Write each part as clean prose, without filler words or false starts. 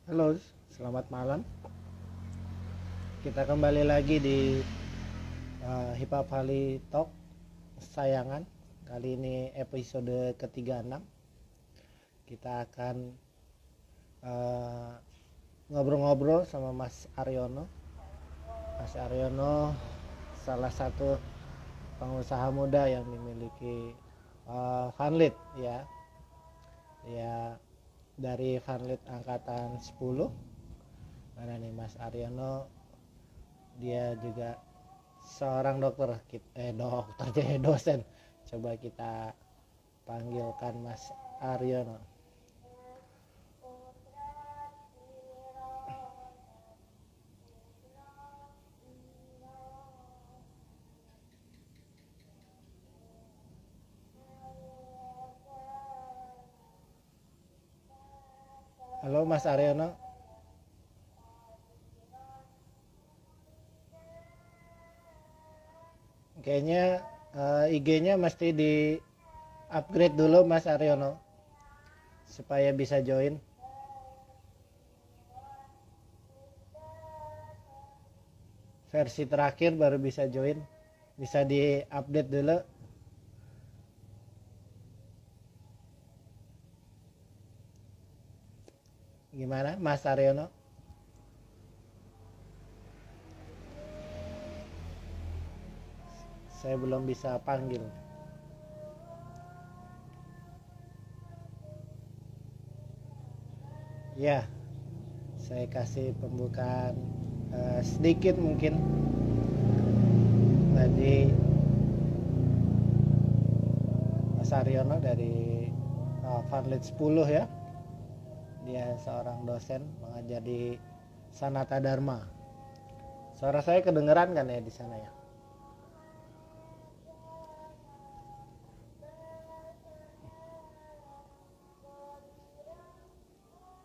Halo, selamat malam. Kita kembali lagi di Hip Hop Hali Talk Sayangan. Kali ini episode ke-36. Kita akan uh, ngobrol-ngobrol sama Mas Aryono. Mas Aryono salah satu pengusaha muda yang dimiliki Vanlit ya. Ya, dari Vanlit angkatan 10. Mana nih Mas Aryono, dia juga seorang dokter jadi dosen. Coba kita panggilkan Mas Aryono. Halo Mas Aryono. Kayaknya IG-nya mesti di upgrade dulu Mas Aryono supaya bisa join. Versi terakhir baru bisa join. Bisa di update dulu. Gimana Mas Aryono? Saya belum bisa panggil. Ya, saya kasih pembukaan sedikit mungkin. Tadi Mas Aryono dari Vanlit 10 ya. Dia seorang dosen mengajar di Sanata Dharma. Suara saya kedengeran kan ya di sana ya?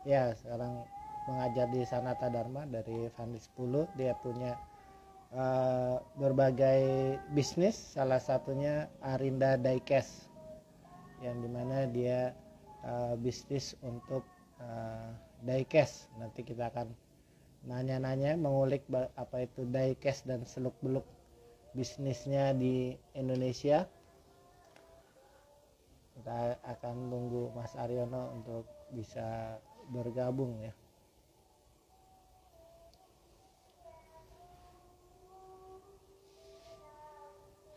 Ya, sekarang mengajar di Sanata Dharma dari Vanlit 10. Dia punya berbagai bisnis, salah satunya Arinda Diecast, yang dimana dia bisnis untuk diecast. Nanti kita akan nanya-nanya, mengulik apa itu diecast dan seluk-beluk bisnisnya di Indonesia. Kita akan tunggu Mas Aryono untuk bisa bergabung ya.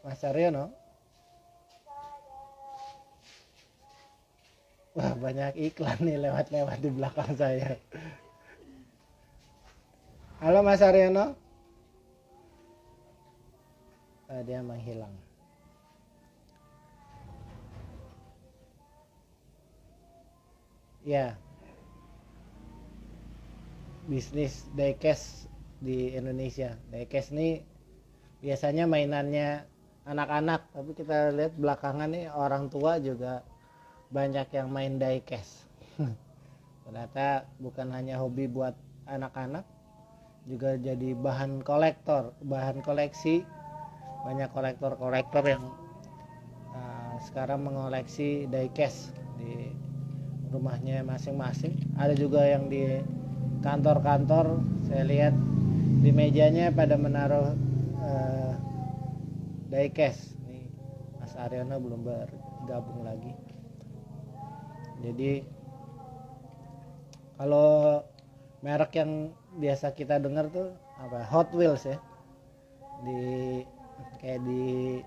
Mas Aryono. Wah, banyak iklan nih lewat-lewat di belakang saya. Halo Mas Aryono. Dia menghilang. Ya, bisnis diecast di Indonesia. Diecast ini biasanya mainannya anak-anak, tapi kita lihat belakangan nih orang tua juga banyak yang main diecast. Ternyata bukan hanya hobi buat anak-anak, juga jadi bahan koleksi. Banyak kolektor yang sekarang mengoleksi diecast di rumahnya masing-masing. Ada juga yang di kantor-kantor, saya lihat di mejanya pada menaruh diecast. Nih Mas Aryono belum bergabung lagi. Jadi kalau merek yang biasa kita dengar tuh apa, Hot Wheels ya, kayak di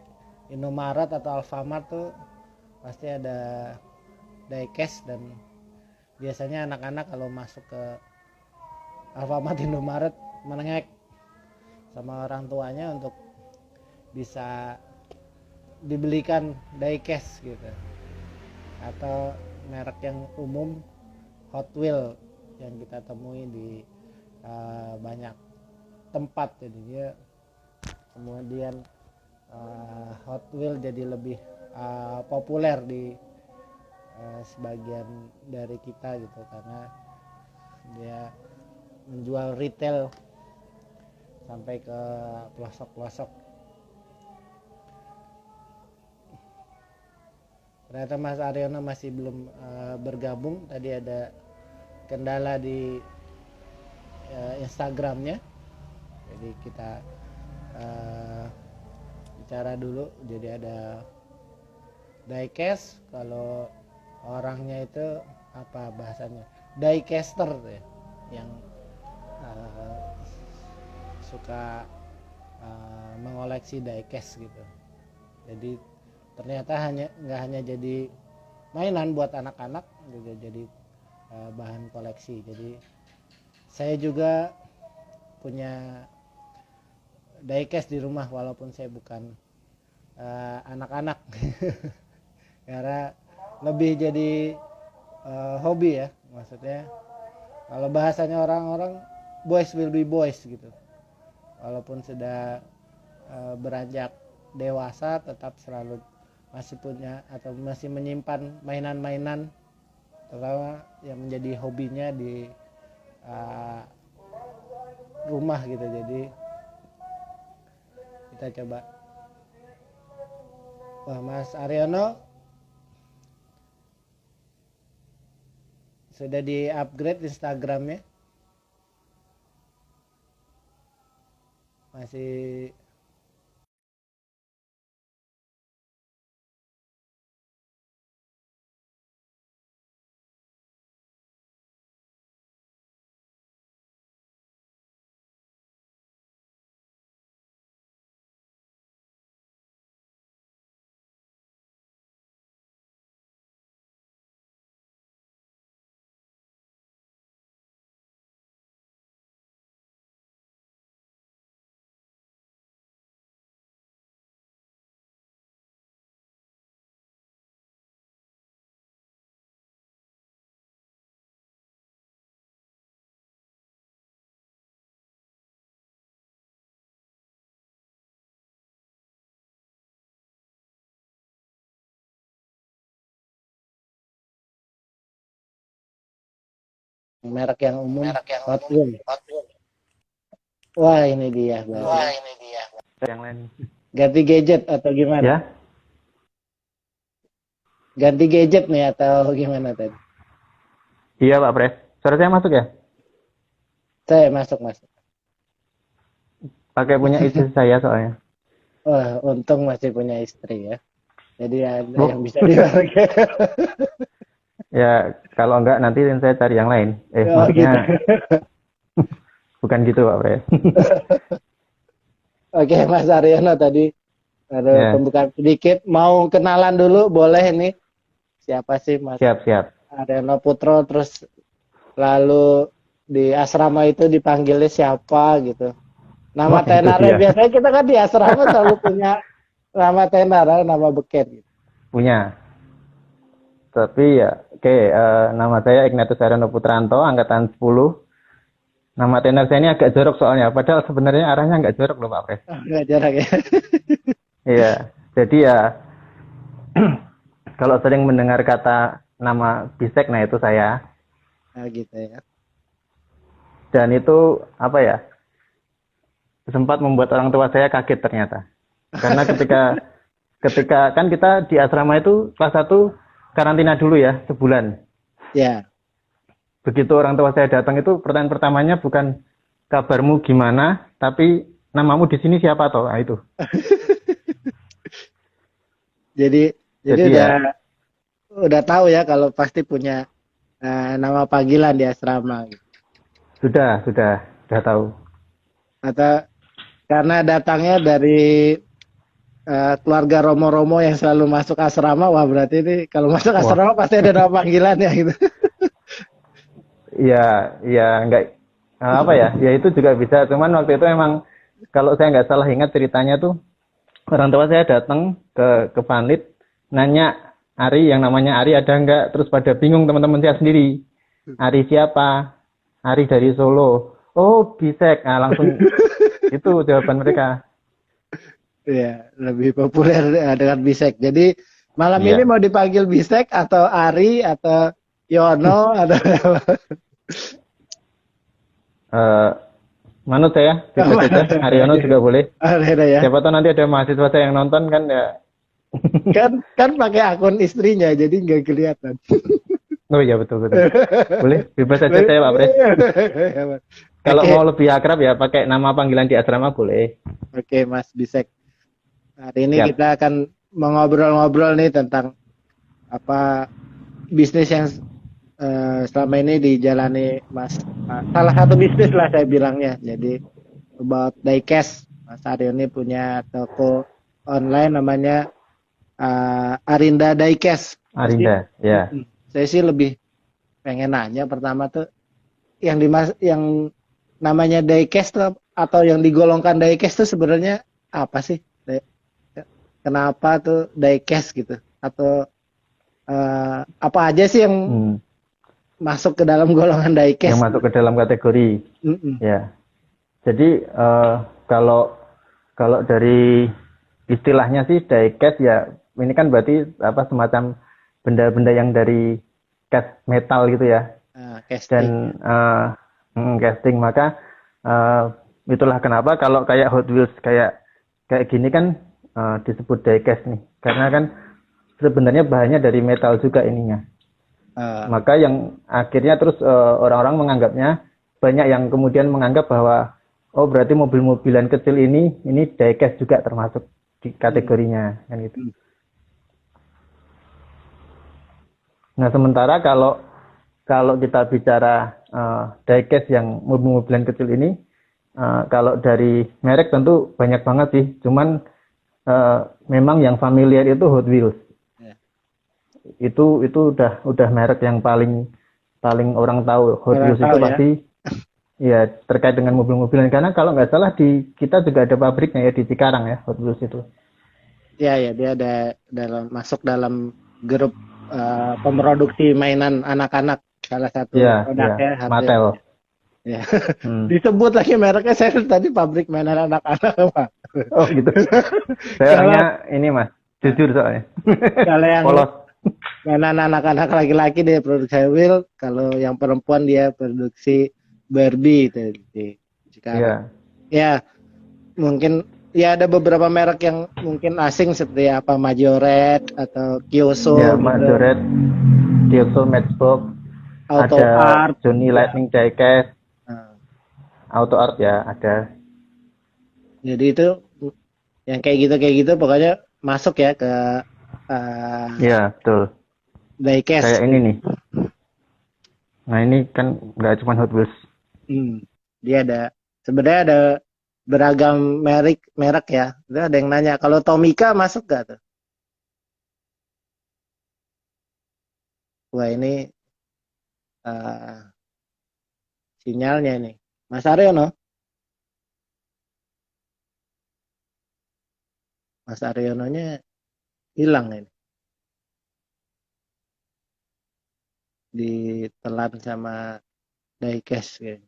Indomaret atau Alfamart tuh pasti ada diecast. Dan biasanya anak-anak kalau masuk ke Alfamart, Indomaret, menengek sama orang tuanya untuk bisa dibelikan diecast gitu. Atau merek yang umum Hot Wheels yang kita temui di banyak tempat. Jadinya kemudian Hot Wheels jadi lebih populer di sebagian dari kita gitu, karena dia menjual retail sampai ke pelosok-pelosok. Ternyata Mas Aryono masih belum bergabung. Tadi ada kendala di Instagramnya. Jadi kita bicara dulu. Jadi ada diecast, kalau orangnya itu apa bahasanya, diecaster ya, yang suka mengoleksi diecast gitu. Jadi ternyata nggak hanya jadi mainan buat anak-anak, juga jadi bahan koleksi. Jadi saya juga punya diecast di rumah walaupun saya bukan anak-anak karena lebih jadi hobi ya, maksudnya kalau bahasanya orang-orang boys will be boys gitu. Walaupun sudah beranjak dewasa, tetap selalu masih punya atau masih menyimpan mainan-mainan terutama yang menjadi hobinya di rumah gitu. Jadi kita coba. Wah, Mas Aryono sudah di-upgrade Instagramnya? Masih merek yang umum, Hot Wheels. Wah, ini dia berarti. Yang lain. Ganti gadget atau gimana? Ya, Ganti gadget nih atau gimana tadi? iya Pak Pres. Suara saya masuk ya? Saya masuk. Pakai punya istri saya soalnya. Wah, untung masih punya istri ya. Jadi ada Oh, yang bisa dipakai. ya kalau enggak nanti saya cari yang lain. Oh gitu. Maksudnya bukan gitu Pak Pres. Oke, Mas Aryono tadi ada Ya, pembukaan sedikit. Mau kenalan dulu boleh nih. Siapa sih Mas siap. Aryono Putro, terus lalu di asrama itu dipanggilnya siapa gitu. Nama Wah, itu tenarnya dia. biasanya kita kan di asrama selalu punya nama tenar, nama beken gitu. Punya. Tapi ya, oke, nama saya Ignatius Aryono Putranto, angkatan 10. Nama tenar saya ini agak jorok soalnya, padahal sebenarnya arahnya nggak jorok loh Pak Pres. Oh, nggak jarang ya. Iya, jadi ya kalau sering mendengar kata nama Bisek, nah itu saya. Nah, gitu ya. Dan itu apa ya? Sempat membuat orang tua saya kaget ternyata. Karena ketika kan kita di asrama itu kelas 1 karantina dulu ya, sebulan. Ya. Begitu orang tua saya datang itu pertanyaan pertamanya bukan kabarmu gimana, tapi namamu di sini siapa toh? Nah, itu. Jadi Jadi udah tahu ya kalau pasti punya nama panggilan di asrama gitu. sudah tahu. Atau karena datangnya dari keluarga Romo-Romo yang selalu masuk asrama, wah berarti ini kalau masuk Wah, asrama pasti ada nama panggilan ya gitu. ya enggak apa ya? Ya itu juga bisa. Cuman waktu itu emang kalau saya nggak salah ingat ceritanya tuh orang tua saya datang ke Panlit nanya Ari, yang namanya Ari ada nggak? Terus pada bingung teman-teman saya sendiri. Ari siapa? Ari dari Solo. Oh, Bisek. Nah, langsung itu jawaban mereka. Iya, lebih populer dengan Bisek. Jadi malam ini Iya. mau dipanggil Bisek atau Ari atau Yono atau Eh, manut saya, bebas saja. Haryono juga boleh. ada ya. Siapa tahu nanti ada mahasiswa saya yang nonton kan ya. Kan pakai akun istrinya jadi nggak kelihatan. Oh iya betul. Boleh, bebas saja saya Pak Pres. Kalau Oke, mau lebih akrab ya pakai nama panggilan di asrama boleh. oke Mas Bisek. Hari ini Siap. kita akan mengobrol-ngobrol nih tentang apa bisnis yang selama ini dijalani Mas. Salah satu bisnis lah saya bilangnya. Jadi about diecast. Mas Aryo ini punya toko online namanya Arinda Diecast. Arinda, ya. Saya sih lebih pengen nanya pertama tuh yang namanya diecast tuh, atau yang digolongkan diecast tuh sebenarnya apa sih? Kenapa tuh diecast gitu? Atau apa aja sih yang Hmm. masuk ke dalam golongan Yang diecast masuk gitu? ke dalam kategori, Mm-mm. ya. Jadi kalau kalau dari istilahnya sih diecast ya, ini kan berarti apa semacam benda-benda yang dari cast metal gitu ya. Casting. Dan casting maka eh, itulah kenapa kalau kayak Hot Wheels kayak kayak gini kan disebut diecast nih, karena kan sebenarnya bahannya dari metal juga ininya. Uh, Maka yang akhirnya terus orang-orang menganggapnya, banyak yang kemudian menganggap bahwa oh berarti mobil-mobilan kecil ini diecast juga termasuk di mm, kategorinya kan gitu. mm. Nah, sementara kalau kalau kita bicara diecast yang mobil-mobilan kecil ini, kalau dari merek tentu banyak banget sih. Cuman memang yang familiar itu Hot Wheels. Ya. Itu udah merek yang paling paling orang tahu. Hot Orang Wheels itu tahu ya. pasti ya terkait dengan mobil-mobilan, karena kalau nggak salah di kita juga ada pabriknya ya di Cikarang ya Hot Wheels itu. Ya, ya, dia ada masuk dalam grup pemroduksi mainan anak-anak. Salah satu Iya, iya, produknya Hot Wheels. Mattel. Ya. Hmm. Disebut lagi mereknya, saya tadi pabrik mainan anak-anak, Pak. Oh gitu. Saya Kalau orangnya ini Mas, jujur soalnya. kalau yang Polos. mainan anak-anak laki-laki dia produksi Hot Wheels, kalau yang perempuan dia produksi Barbie itu di sekarang. Iya. Ya, mungkin ya ada beberapa merek yang mungkin asing seperti apa Majoret atau Ya, Kyoso gitu, Majoret, Kyoto Matchbox, Auto ada Art. Johnny Ya. Lightning Diecast, Nah, Auto Art ya ada. jadi itu yang kayak gitu pokoknya masuk ya ke Ya, betul. Kayak diecast ini gitu. nih. Nah, ini kan nggak cuma Hot Wheels. Hmm. Dia ada sebenarnya ada beragam merek merek ya. Itu ada yang nanya kalau Tomica masuk gak tuh? Wah ini uh, sinyalnya ini. Mas Aryono, Mas Aryononya hilang ini. Ditelan sama diecast kayaknya.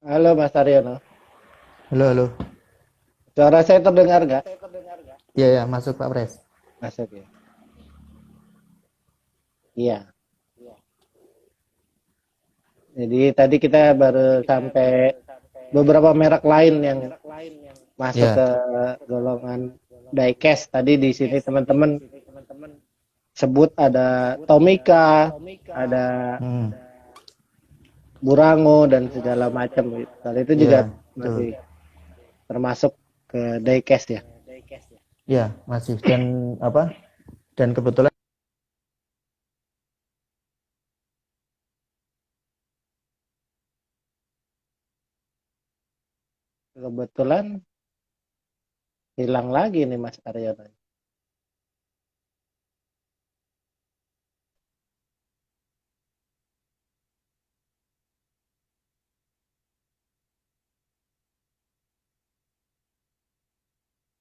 Halo Mas Aryono. Halo, halo. Suara saya terdengar nggak? Iya, ya, masuk Pak Pres. Masuk ya. Iya. Jadi tadi kita baru sampai beberapa merek lain yang masuk Iya. ke golongan diecast. Tadi di sini teman-teman sebut ada Tomica, ada Hmm. Burango dan segala macam gitu. Kalau itu juga Iya, betul. masih termasuk ke diecast ya. Iya, masih dan apa? Dan kebetulan Kebetulan hilang lagi nih Mas Aryono.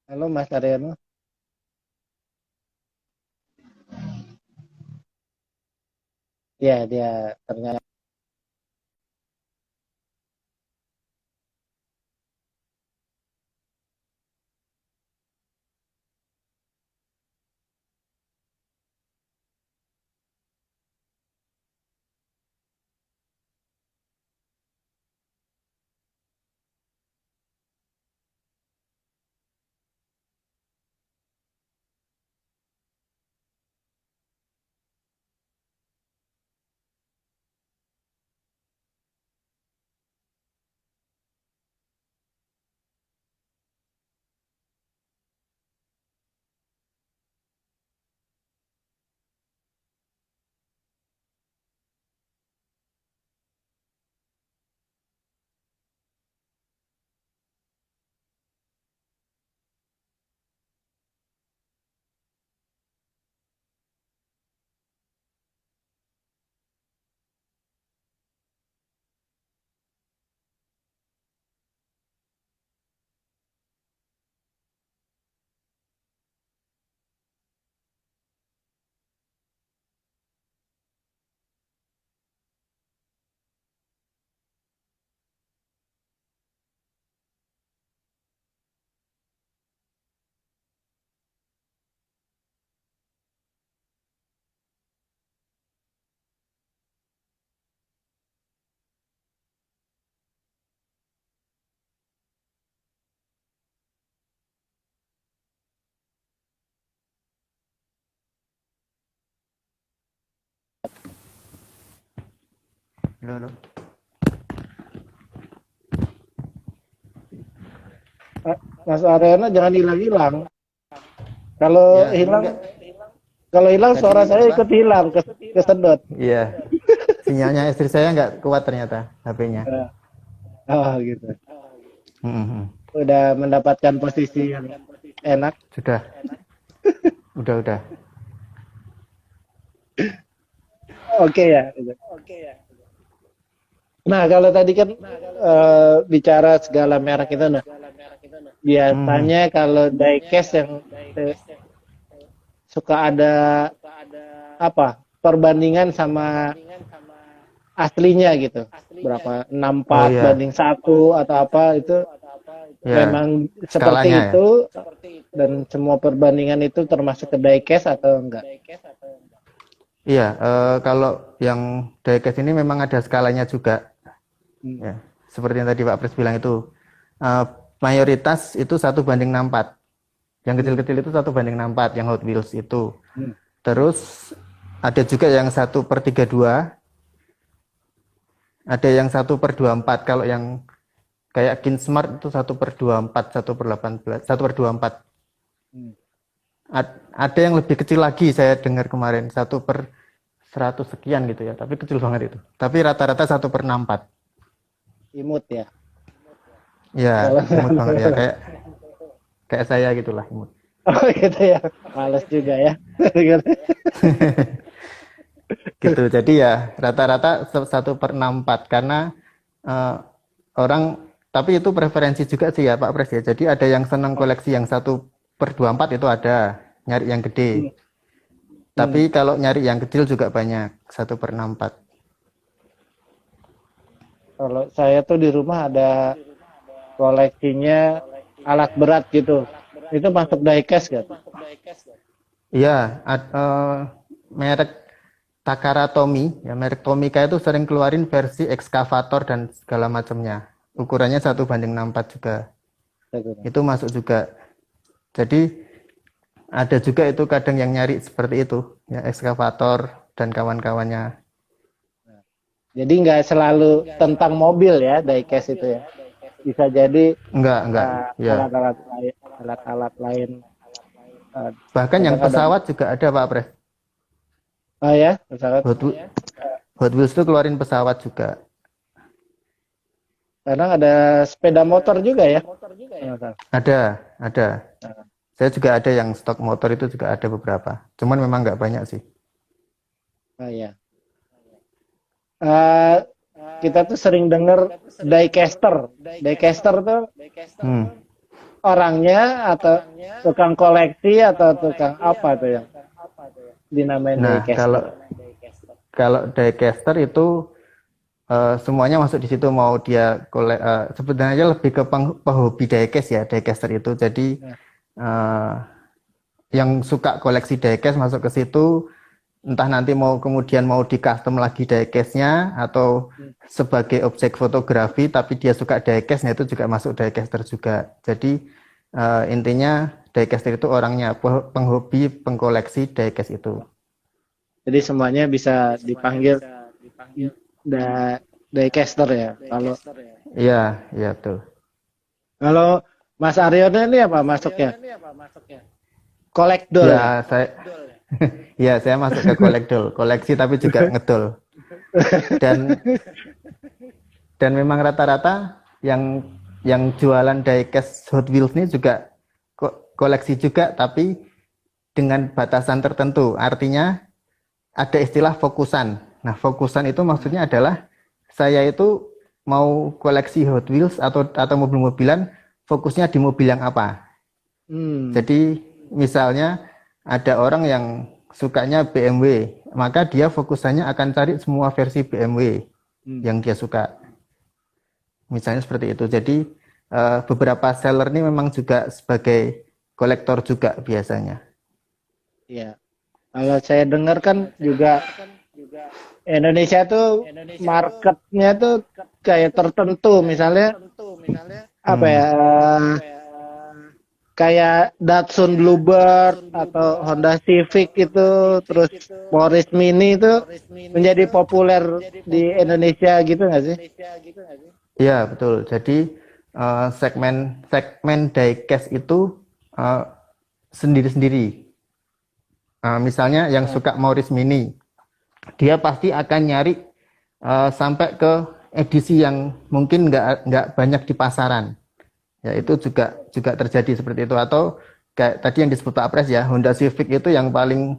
Halo Mas Aryono. Ya, dia ternyata. halo, halo. Mas Aryono jangan hilang-hilang. Kalau Ya, ini hilang, enggak kalau hilang tadi suara saya apa? ikut hilang, kesedot. Iya, sinyalnya istri saya nggak kuat ternyata HP-nya. Oh gitu. Hmm. Udah mendapatkan posisi yang enak. Sudah, udah. Oke ya. Nah kalau tadi kan bicara segala merek itu, nah Hmm. biasanya kalau diecast yang eh, suka ada apa perbandingan sama aslinya gitu. Berapa Oh 64 iya, banding satu atau apa itu ya memang skalanya seperti ya. itu dan semua perbandingan itu termasuk ke diecast atau enggak? Iya, kalau yang diecast ini memang ada skalanya juga. Hmm. Ya, seperti yang tadi Pak Pres bilang itu, eh, mayoritas itu 1:64. Yang Hmm. kecil-kecil itu 1:64, yang Hot Wheels itu. Hmm. Terus ada juga yang 1/32, ada yang 1/24. Kalau yang kayak Kinsmart itu 1/24, 1/18, 1/24. Hmm. Ada yang lebih kecil lagi, saya dengar kemarin 1/100 sekian gitu ya, tapi kecil banget itu. Tapi rata-rata 1/64. Imut ya. Ya, Kalau imut banget ya, kayak kayak saya gitulah imut. oh gitu ya. Males juga ya. Gitu. Jadi ya rata-rata 1/64 karena eh, orang, tapi itu preferensi juga sih ya Pak Pres ya. Jadi ada yang senang koleksi yang 1/24 itu ada, nyari yang Hmm. gede. Hmm. Tapi kalau nyari yang kecil juga banyak, 1/64. Kalau saya tuh di rumah ada koleksinya alat berat gitu. Itu masuk diecast gak? Iya, merek Takara Tomy, ya merek Tomica itu sering keluarin versi ekskavator dan segala macamnya. Ukurannya 1:64 juga. Itu masuk juga. Jadi ada juga itu kadang yang nyari seperti itu, ya ekskavator dan kawan-kawannya. Jadi nggak selalu tentang mobil ya diecast itu ya. Bisa jadi Enggak, ya. alat-alat lain. Bahkan yang Kadang-kadang. pesawat juga ada Pak Pres. Oh ya, pesawat. Hot, Hot Wheels itu keluarin pesawat juga. Kadang ada sepeda motor juga ya. Ada. Saya juga ada yang stok motor itu juga ada beberapa. Cuman memang nggak banyak sih. Oh ya. Eh, kita tuh sering denger diecaster. Diecaster tuh Hmm. orangnya atau tukang koleksi atau tukang apa tuh yang dinamain Nah, diecaster. kalau diecaster itu semuanya masuk di situ, mau dia sebenarnya lebih ke penghobi diecast ya, diecaster itu. Jadi yang suka koleksi diecast masuk ke situ, entah nanti kemudian mau di custom lagi diecastnya atau sebagai objek fotografi tapi dia suka diecastnya, itu juga masuk diecaster juga. Jadi intinya diecaster itu orangnya penghobi pengkoleksi diecast itu. Jadi semuanya bisa dipanggil diecaster ya. Iya tuh. Kalau Mas Aryono ini apa masuknya? Kolekdol ya. Ya, saya masuk ke kolekdol, koleksi tapi juga ngedol. Dan memang rata-rata yang jualan diecast Hot Wheels ini juga koleksi juga, tapi dengan batasan tertentu. Artinya ada istilah fokusan. Nah, fokusan itu maksudnya adalah saya itu mau koleksi Hot Wheels atau mobil-mobilan, fokusnya di mobil yang apa. Jadi misalnya ada orang yang sukanya BMW, maka dia fokusannya akan cari semua versi BMW yang dia suka. Misalnya seperti itu. Jadi beberapa seller ini memang juga sebagai kolektor juga biasanya. Iya. Kalau saya dengar kan juga Indonesia tuh marketnya tuh kayak tertentu, misalnya apa ya? Kayak Datsun Bluebird atau Honda Civic itu, terus Morris Mini itu menjadi populer di Indonesia gitu nggak sih? Iya betul. Jadi segmen diecast itu sendiri-sendiri. Misalnya yang suka Morris Mini, dia pasti akan nyari sampai ke edisi yang mungkin nggak banyak di pasaran. Ya itu juga terjadi seperti itu. Atau kayak tadi yang disebut Pak Pres ya, Honda Civic itu yang paling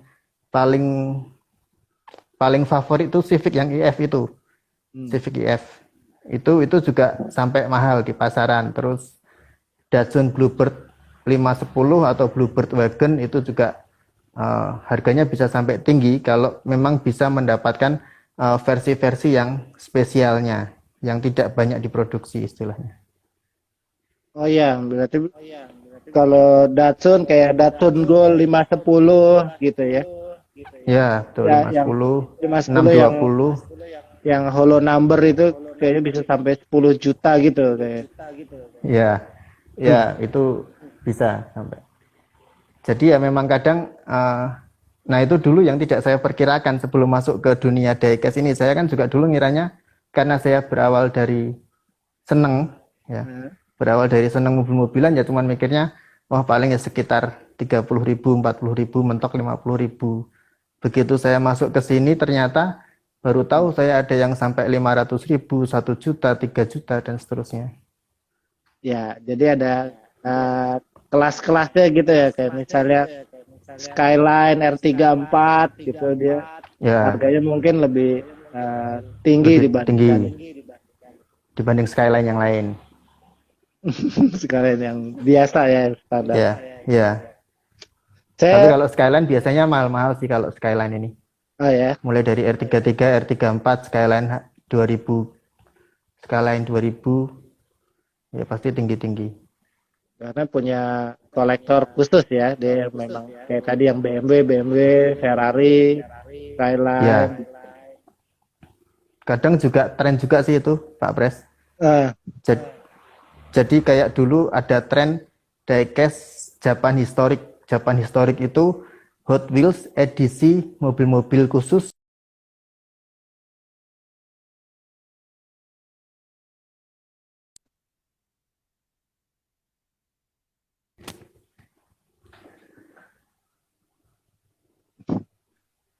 favorit itu Civic yang EF itu. Civic EF. Itu juga sampai mahal di pasaran. Terus Datsun Bluebird 510 atau Bluebird Wagon itu juga harganya bisa sampai tinggi kalau memang bisa mendapatkan versi-versi yang spesialnya, yang tidak banyak diproduksi istilahnya. Oh iya, berarti kalau Datsun kayak Datsun Gold 510 gitu ya. Ya, betul. Ya, 510, 620. Yang hollow number itu kayaknya bisa sampai 10 juta gitu kayak. Ya, itu bisa sampai. Jadi ya memang kadang nah itu dulu yang tidak saya perkirakan sebelum masuk ke dunia diecast ini. Saya kan juga dulu ngiranya karena saya berawal dari seneng ya. Berawal dari seneng mobil-mobilan ya cuman mikirnya wah paling ya sekitar 30.000, 40.000, mentok 50.000. Begitu saya masuk ke sini ternyata baru tahu saya ada yang sampai 500.000, 1 juta, 3 juta dan seterusnya. Ya, jadi ada kelas-kelasnya gitu ya, kayak misalnya Skyline R34 gitu, dia harganya mungkin lebih tinggi dibanding Skyline yang lain. Skyline yang biasa ya, standar. Ya. Tapi kalau Skyline biasanya mahal-mahal sih kalau Skyline ini. Oh ya. Mulai dari R33, R34, Skyline 2000 Skyline 2000 ya pasti tinggi-tinggi. Karena punya kolektor khusus ya, dia memang kayak tadi yang BMW, Ferrari, Ya, Skyline. kadang juga tren juga sih itu Pak Pres. Ah, Jadi, jadi kayak dulu ada tren diecast Japan Historic. Japan Historic itu Hot Wheels edisi mobil-mobil khusus.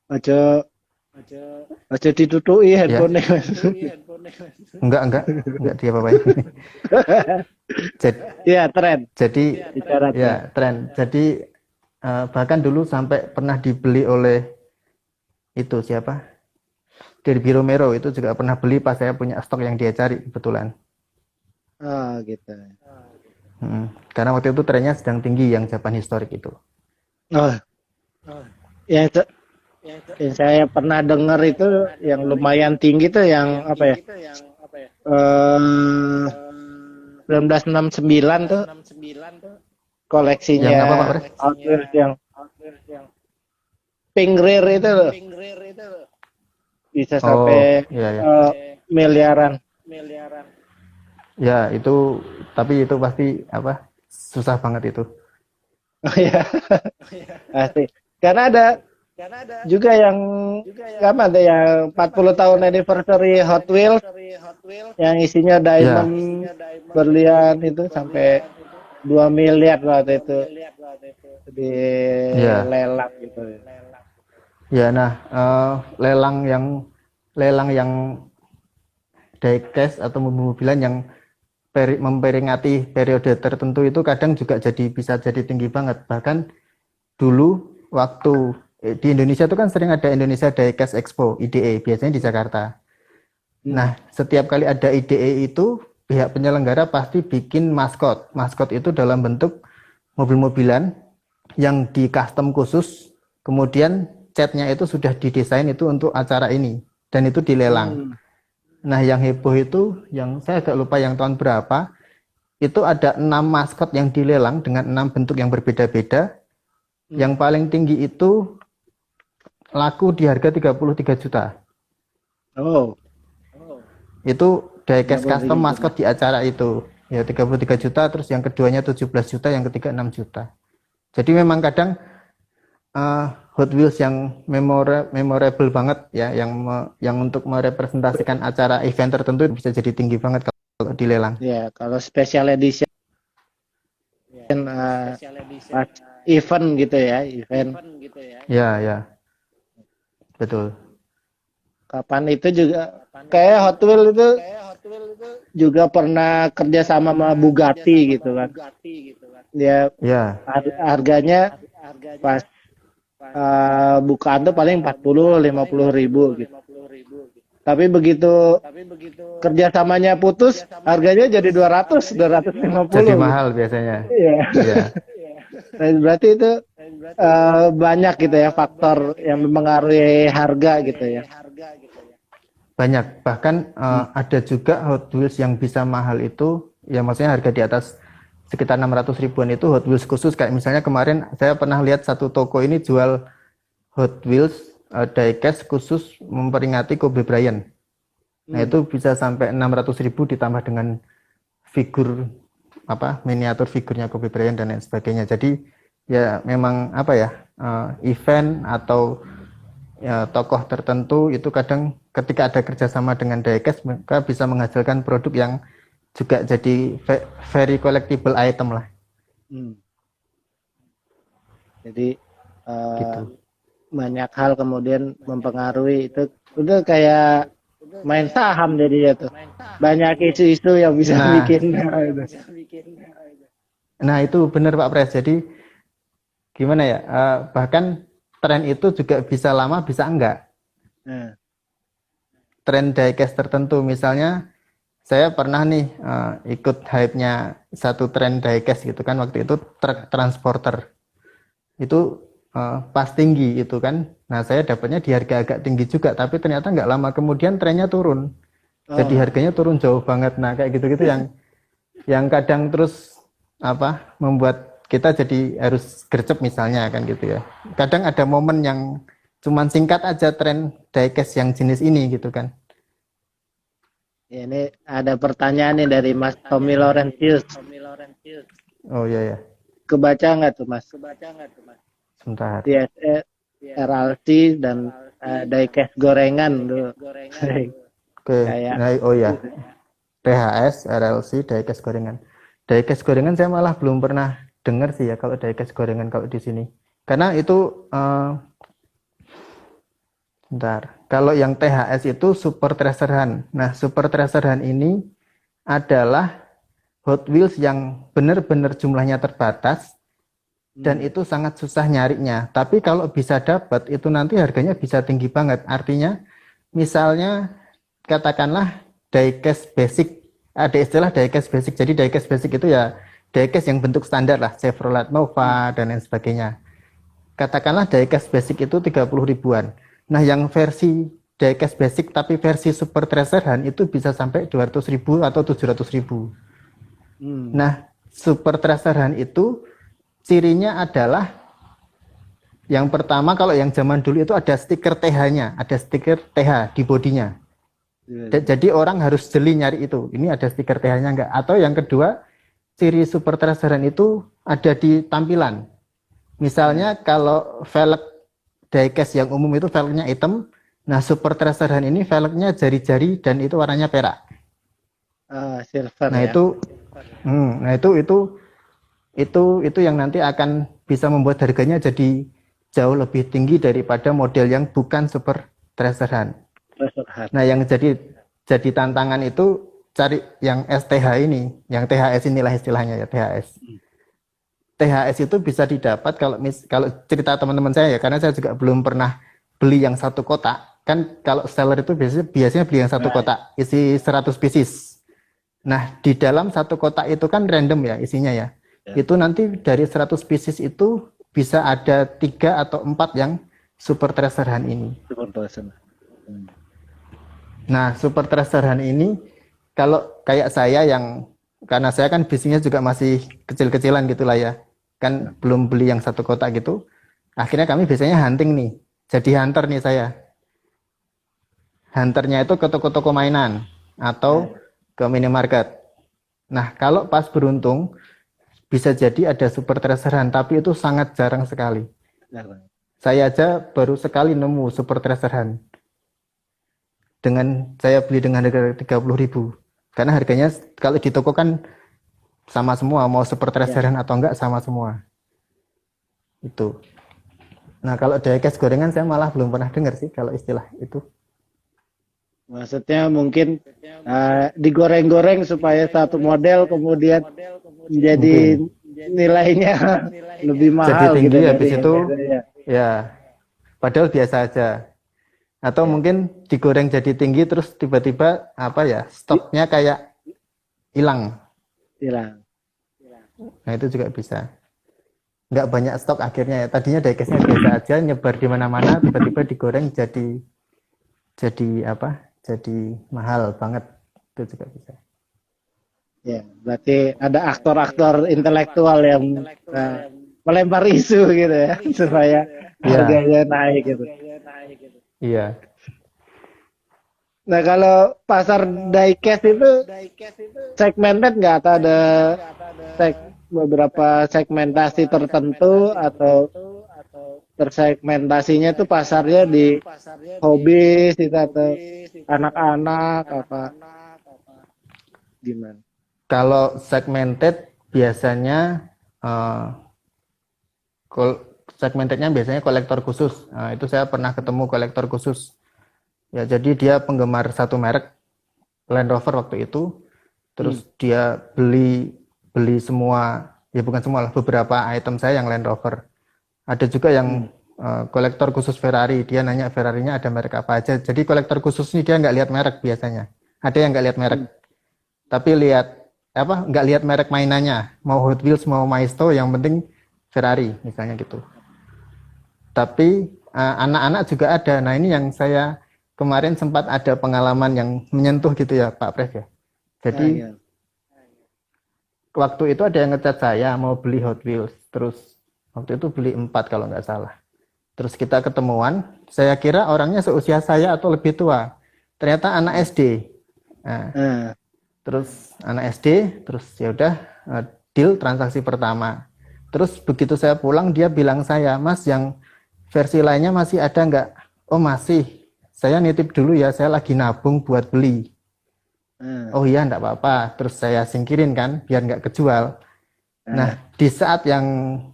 aja aja ditutui Ya, handphone. enggak dia apa-apain. Jadi, Iya, tren. jadi Bicara ya tren. tren. Jadi bahkan dulu sampai pernah dibeli oleh itu siapa? Derby Romero itu juga pernah beli pas saya punya stok yang dia cari kebetulan. Ah, gitu. Karena waktu itu trennya sedang tinggi yang Japan Historic itu. Oh, yang, yang saya pernah dengar itu yang lumayan tinggi tuh yang apa ya? 1969 tuh Yang koleksinya apa Pak Pres? Hot Wheels yang Pink Rare itu loh. Bisa Oh, sampai iya ya. miliaran. Ya, itu tapi itu pasti apa? Susah banget itu. Oh ya, pasti. Karena ada juga yang apa ada yang 40 tahun anniversary Hot Wheels yang isinya Ya, diamond berlian itu sampai 2 miliar waktu itu di ya. lelang gitu. Ya, nah, lelang yang diecast atau mobil-mobilan yang memperingati periode tertentu itu kadang juga bisa jadi tinggi banget. Bahkan dulu waktu di Indonesia itu kan sering ada Indonesia Diecast Expo IDE biasanya di Jakarta. Nah, setiap kali ada IDE itu pihak penyelenggara pasti bikin maskot. Maskot itu dalam bentuk mobil-mobilan yang di custom khusus, kemudian catnya itu sudah didesain itu untuk acara ini dan itu dilelang. Nah, yang heboh itu, yang saya agak lupa yang tahun berapa, itu ada 6 maskot yang dilelang dengan 6 bentuk yang berbeda-beda. Yang paling tinggi itu laku di harga 33 juta. Oh, Itu diecast 33 custom juta. maskot di acara itu. Ya 33 juta, terus yang keduanya 17 juta, yang ketiga 6 juta. Jadi memang kadang Hot Wheels yang memorable banget ya, yang untuk merepresentasikan acara event tertentu bisa jadi tinggi banget kalau dilelang. Ya, kalau special edition pas event gitu ya, event. Ya, ya, betul. Kapan itu juga kayak Hot Wheels itu juga pernah kerja sama Bugatti gitu kan. Dia Ya, harganya pas bukaan tuh paling 40-50 ribu gitu. Tapi begitu kerjasamanya putus, harganya jadi 200-250 jadi gitu. mahal biasanya. Iya. Ya, Nah, berarti itu banyak gitu ya faktor yang mempengaruhi harga gitu ya. banyak. Bahkan ada juga Hot Wheels yang bisa mahal itu, ya maksudnya harga di atas sekitar 600 ribuan itu Hot Wheels khusus. Kayak misalnya kemarin saya pernah lihat satu toko ini jual Hot Wheels diecast khusus memperingati Kobe Bryant. Nah itu bisa sampai 600 ribu ditambah dengan figur miniatur figurnya Kobe Bryant dan lain sebagainya. Jadi ya memang event atau ya, tokoh tertentu itu kadang ketika ada kerjasama dengan diecast mereka bisa menghasilkan produk yang juga jadi very collectible item lah. Jadi Gitu. banyak hal kemudian mempengaruhi itu udah kayak main saham jadinya tuh. Banyak isu-isu yang bisa bikin. Nah itu benar Pak Pres. Jadi gimana ya? Bahkan tren itu juga bisa lama bisa enggak. Tren diecast tertentu misalnya saya pernah nih ikut hype-nya satu tren diecast gitu kan, waktu itu truk transporter itu pas tinggi itu kan. Nah saya dapatnya di harga agak tinggi juga, tapi ternyata nggak lama kemudian trennya turun. Jadi Oh, harganya turun jauh banget. Nah, kayak gitu-gitu yang kadang terus membuat kita jadi harus gercep misalnya kan gitu ya. Kadang ada momen yang cuman singkat aja tren diecast yang jenis ini gitu kan. ya, ini ada pertanyaan nih dari Mas Tommy Laurentius. Oh iya ya. Kebaca nggak tuh Mas? Sebentar. DSE, RLC dan diecast gorengan dulu. Oke. Kayak Nah, oh ya. THS, RLC, diecast gorengan. Diecast gorengan saya malah belum pernah dengar sih ya kalau diecast gorengan kalau di sini. Karena itu bentar. Kalau yang THS itu Super Treasure Hunt. Nah, Super Treasure Hunt ini adalah Hot Wheels yang benar-benar jumlahnya terbatas dan itu sangat susah nyarinya. Tapi kalau bisa dapat itu nanti harganya bisa tinggi banget. Artinya misalnya katakanlah diecast basic, ada istilah diecast basic. Jadi diecast basic itu ya diecast yang bentuk standar lah, Chevrolet Nova dan lain sebagainya. Katakanlah diecast basic itu 30 ribuan. Nah, yang versi diecast basic tapi versi Super Treasure Hunt itu bisa sampai 200 ribu atau 700 ribu. Nah, Super Treasure Hunt itu cirinya adalah yang pertama kalau yang zaman dulu itu ada stiker TH-nya, ada stiker TH di bodinya. Jadi orang harus jeli nyari itu. Ini ada stiker TH-nya enggak? Atau yang kedua, ciri Super Treasure Hunt itu ada di tampilan. Misalnya kalau velg diecast yang umum itu velgnya hitam, nah Super Treasure Hunt ini velgnya jari-jari dan itu warnanya perak. silver Nah ya. itu yang nanti akan bisa membuat harganya jadi jauh lebih tinggi daripada model yang bukan Super Treasure Hunt. Nah, yang jadi tantangan itu cari yang STH ini, yang THS inilah istilahnya ya, THS. THS itu bisa didapat kalau cerita teman-teman saya ya, karena saya juga belum pernah beli yang satu kotak. Kan kalau seller itu biasanya beli yang satu kotak isi 100 pieces. Nah, di dalam satu kotak itu kan random ya isinya ya. Itu nanti dari 100 pieces itu bisa ada 3 atau 4 yang Super Treasure Hunt ini. Nah, Super Treasure Hunt ini kalau kayak saya yang karena saya kan bisnisnya juga masih kecil-kecilan gitulah ya. Kan belum beli yang satu kotak gitu. Akhirnya kami biasanya hunting nih. Jadi hunter nih saya. Hunternya itu ke toko-toko mainan atau ke minimarket. Nah, kalau pas beruntung bisa jadi ada Super Treasure Hunt, tapi itu sangat jarang sekali. Saya aja baru sekali nemu Super Treasure Hunt. Saya beli dengan harga 30 ribu. Karena harganya kalau di toko kan sama semua, mau Super Treasure Hunt atau enggak sama semua. Itu. Nah, kalau diecast gorengan saya malah belum pernah dengar sih kalau istilah itu. Maksudnya mungkin digoreng-goreng supaya satu model kemudian menjadi nilainya lebih mahal jadi tinggi gitu habis itu ya. ya padahal biasa aja. Atau mungkin digoreng jadi tinggi terus tiba-tiba stoknya kayak hilang. Nah, itu juga bisa. Nggak banyak stok akhirnya ya. Tadinya diecastnya biasa aja, nyebar di mana-mana, tiba-tiba digoreng jadi mahal banget. Itu juga bisa. Ya, berarti ada aktor-aktor intelektual yang melempar isu gitu ya supaya harganya naik gitu. Iya. Nah, kalau pasar diecast itu segmented nggak atau ada beberapa segmentasi tertentu atau tersegmentasinya tuh pasarnya di hobi atau anak-anak apa gimana? Kalau segmented biasanya segmentednya biasanya kolektor khusus. Nah, itu saya pernah ketemu kolektor khusus. Ya, jadi dia penggemar satu merek Land Rover waktu itu. Terus dia beli semua, ya bukan semua lah, beberapa item saya yang Land Rover. Ada juga yang kolektor khusus Ferrari. Dia nanya Ferrarinya ada merek apa aja. Jadi kolektor khusus ini dia nggak lihat merek biasanya. Ada yang nggak lihat merek. Tapi nggak lihat merek mainannya. Mau Hot Wheels, mau Maisto, yang penting Ferrari misalnya gitu. Tapi anak-anak juga ada. Nah, ini yang saya kemarin sempat ada pengalaman yang menyentuh gitu ya Pak Pres ya. Jadi iya. waktu itu ada yang ngechat saya mau beli Hot Wheels. Terus waktu itu beli 4 kalau nggak salah. Terus kita ketemuan, saya kira orangnya seusia saya atau lebih tua. Ternyata anak SD. Nah, Nah, terus anak SD, terus ya udah deal transaksi pertama. Terus begitu saya pulang dia bilang saya, Mas yang versi lainnya masih ada nggak? Oh masih. Saya nitip dulu ya, saya lagi nabung buat beli. nah, Oh iya enggak apa-apa. Terus saya singkirin kan biar nggak kejual. Nah, nah, di saat yang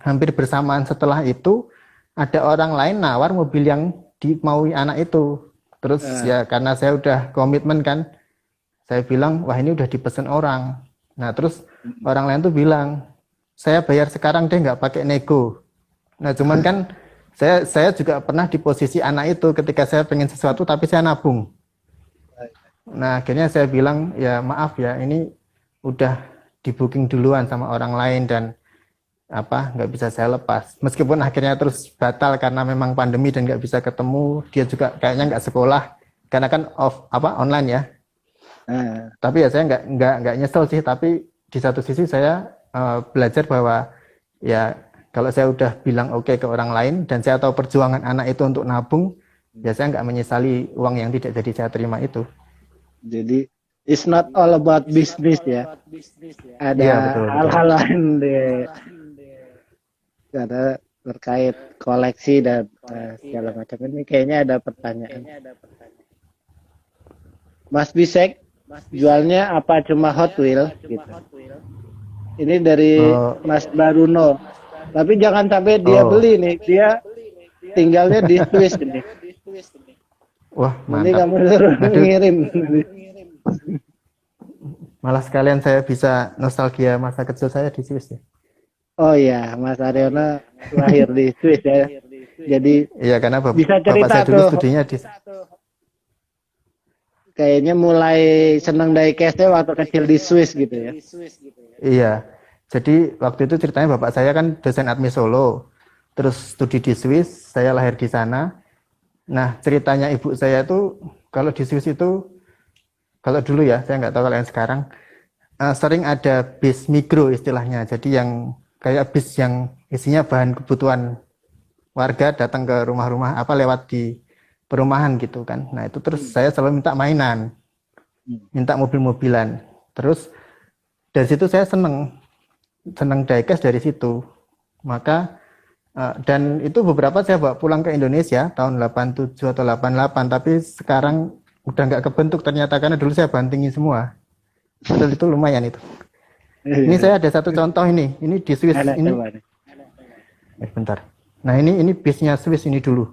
hampir bersamaan setelah itu ada orang lain nawar mobil yang dimaui anak itu. Terus nah. ya karena saya udah komitmen kan, saya bilang wah ini udah dipesan orang. Nah, terus orang lain tuh bilang saya bayar sekarang deh nggak pakai nego. Nah, cuman kan saya juga pernah di posisi anak itu ketika saya pengen sesuatu tapi saya nabung. Nah, akhirnya saya bilang, ya maaf ya, ini udah di booking duluan sama orang lain dan nggak bisa saya lepas. Meskipun akhirnya terus batal karena memang pandemi dan nggak bisa ketemu, dia juga kayaknya nggak sekolah karena kan online ya. Nah, Tapi ya saya nggak nyesel sih. Tapi di satu sisi saya belajar bahwa ya kalau saya udah bilang oke ke orang lain dan saya tahu perjuangan anak itu untuk nabung, ya saya nggak menyesali uang yang tidak jadi saya terima itu. jadi it's not all about business ya. Iya Ada betul betul. hal-hal lain deh. Ada terkait koleksi dan segala macam. Ini kayaknya ada pertanyaan. Mas Bisek, jualnya apa cuma Hot Wheel gitu. Ini dari Oh, Mas Baruno. Tapi jangan sampai dia oh, beli nih. Dia tinggalnya di Swiss ini. wah Nanti mantap. kamu suruh Aduh, ngirim. malah sekalian saya bisa nostalgia masa kecil saya di Swiss ya. Oh iya, Mas Aryono lahir di Swiss ya. Jadi Iya karena bisa bapak cerita saya dulu tuh, studinya di. kayaknya mulai seneng diecast-nya waktu kecil di Swiss gitu ya. Iya. Jadi waktu itu ceritanya bapak saya kan dosen admi Solo, terus studi di Swiss, saya lahir di sana. Nah ceritanya ibu saya tuh kalau di Swiss itu, kalau dulu ya, saya nggak tahu kalau yang sekarang, sering ada bis migro istilahnya. Jadi yang kayak bis yang isinya bahan kebutuhan warga datang ke rumah-rumah lewat di perumahan gitu kan. Nah itu terus saya selalu minta mainan, minta mobil-mobilan. Terus dari situ saya seneng diecast dari situ. Maka dan itu beberapa saya bawa pulang ke Indonesia tahun 87 atau 88, tapi sekarang udah nggak kebentuk ternyata karena dulu saya bantingin semua. Padahal itu lumayan itu. Ini saya ada satu contoh ini di Swiss Enak ini. coba nih. Bentar. Nah ini bisnya Swiss ini dulu.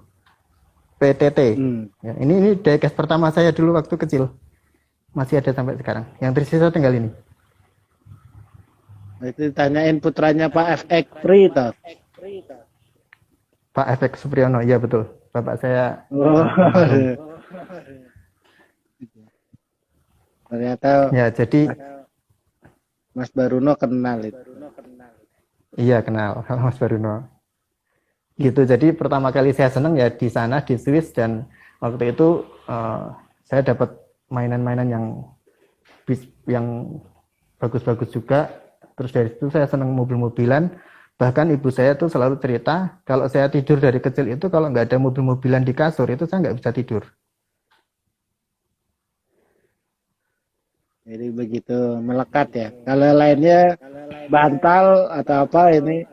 PTT. Ya, ini diecast pertama saya dulu waktu kecil. Masih ada sampai sekarang. Yang tersisa tinggal ini. Itu tanyain putranya Pak FX Pri toh. Pak Efek Supriyono, iya betul. Bapak saya. Oh. Ternyata Ya jadi Mas Baruno kenal itu. iya kenal Mas Baruno. Gitu. Jadi pertama kali saya seneng ya di sana di Swiss dan waktu itu saya dapat mainan-mainan yang bagus-bagus juga. Terus dari situ saya seneng mobil-mobilan. Bahkan ibu saya tuh selalu cerita kalau saya tidur dari kecil itu kalau nggak ada mobil-mobilan di kasur itu saya nggak bisa tidur. Jadi begitu melekat ya. Kalau lainnya bantal atau apa ini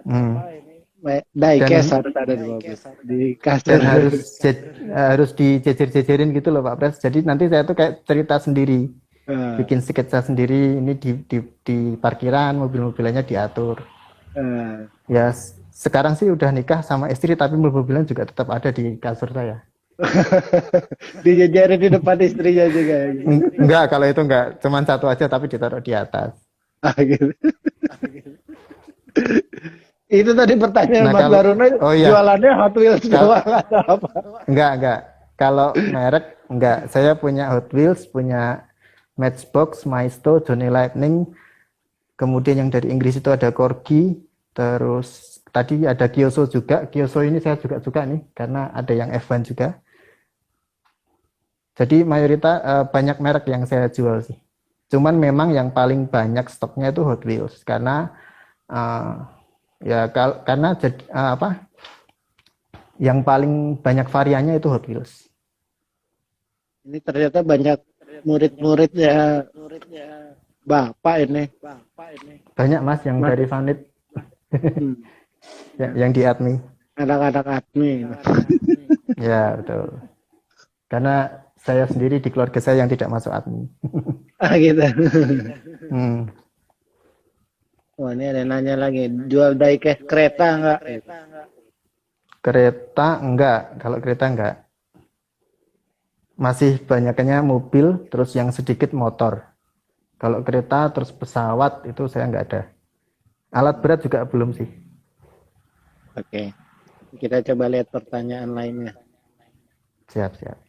diecast harus ada di mobil, di kasur. Dan harus dijejer-jejerin gitu loh Pak Pres. Jadi nanti saya tuh kayak cerita sendiri, bikin sketsa sendiri. Ini di parkiran mobil-mobilannya diatur. Ya sekarang sih udah nikah sama istri tapi mobil-mobilan juga tetap ada di kasur saya. Dijejerin di depan istrinya juga. Enggak, kalau itu enggak, cuman satu aja tapi ditaruh di atas. Gitu. Itu tadi pertanyaan Mas Baruno, iya. jualannya Hot Wheels doang atau apa? Enggak. Kalau merek enggak. Saya punya Hot Wheels, punya Matchbox, Maisto, Johnny Lightning. Kemudian yang dari Inggris itu ada Corgi, terus tadi ada Kyoso juga. Kyoso ini saya juga suka nih karena ada yang F1 juga. Jadi mayoritas banyak merek yang saya jual sih. Cuman memang yang paling banyak stoknya itu Hot Wheels karena eh, karena apa? Yang paling banyak variannya itu Hot Wheels. Ini ternyata banyak murid-muridnya Bapak ini. Banyak Mas yang Mas, dari Vanit hmm, yang di admin. anak-anak admin. Ya, betul. Karena saya sendiri di keluarga saya yang tidak masuk admin. Ah gitu. Hmm. Wah ini ada nanya lagi. Jual diecast kereta enggak? Kereta enggak, kalau kereta enggak. Masih banyaknya mobil, terus yang sedikit motor. Kalau kereta terus pesawat itu saya enggak ada. Alat berat juga belum sih. Oke. Kita coba lihat pertanyaan lainnya. Siap, siap.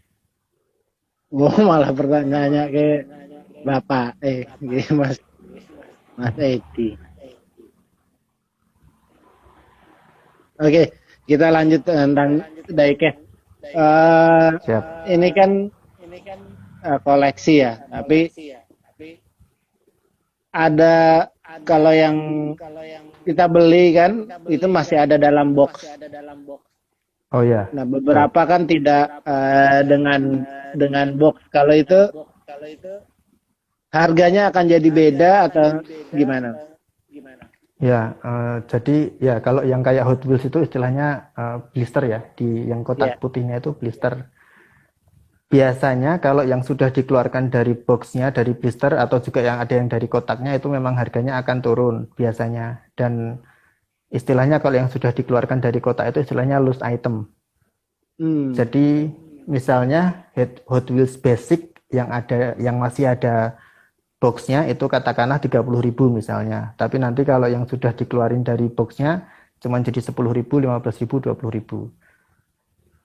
Oh malah pertanyaannya ke Bapak. Ke Mas Edi. Oke, kita lanjut tentang diecast. Siap. Ini kan koleksi ya, tapi ada kalau yang kita beli kan itu masih ada dalam box. Oh ya. Nah, beberapa kan tidak dengan box. Kalau itu harganya akan jadi beda atau gimana? Ya, jadi ya kalau yang kayak Hot Wheels itu istilahnya blister ya, di yang kotak Iya. putihnya itu blister. Biasanya kalau yang sudah dikeluarkan dari boxnya, dari blister atau juga yang ada yang dari kotaknya itu memang harganya akan turun biasanya. Dan istilahnya kalau yang sudah dikeluarkan dari kotak itu istilahnya loose item. Jadi misalnya Hot Wheels Basic yang masih ada boxnya itu katakanlah 30.000 misalnya. Tapi nanti kalau yang sudah dikeluarin dari boxnya cuma jadi 10.000, 15.000, 20.000.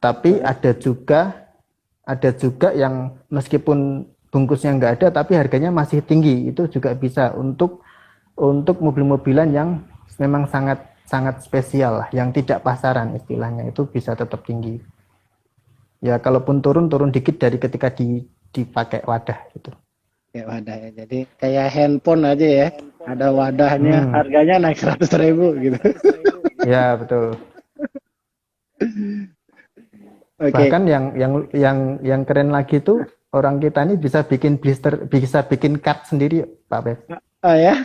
Tapi ada juga yang meskipun bungkusnya nggak ada tapi harganya masih tinggi. Itu juga bisa untuk mobil-mobilan yang memang sangat sangat spesial lah, yang tidak pasaran istilahnya itu bisa tetap tinggi. Ya kalaupun turun dikit dari ketika dipakai wadah gitu. Kayak wadah ya. Jadi kayak handphone aja ya. Ada wadahnya, harganya naik 100.000 gitu. Ya betul. Oke. Bahkan yang keren lagi tuh orang kita ini bisa bikin blister, bisa bikin card sendiri, Pak Beb. Oh ya.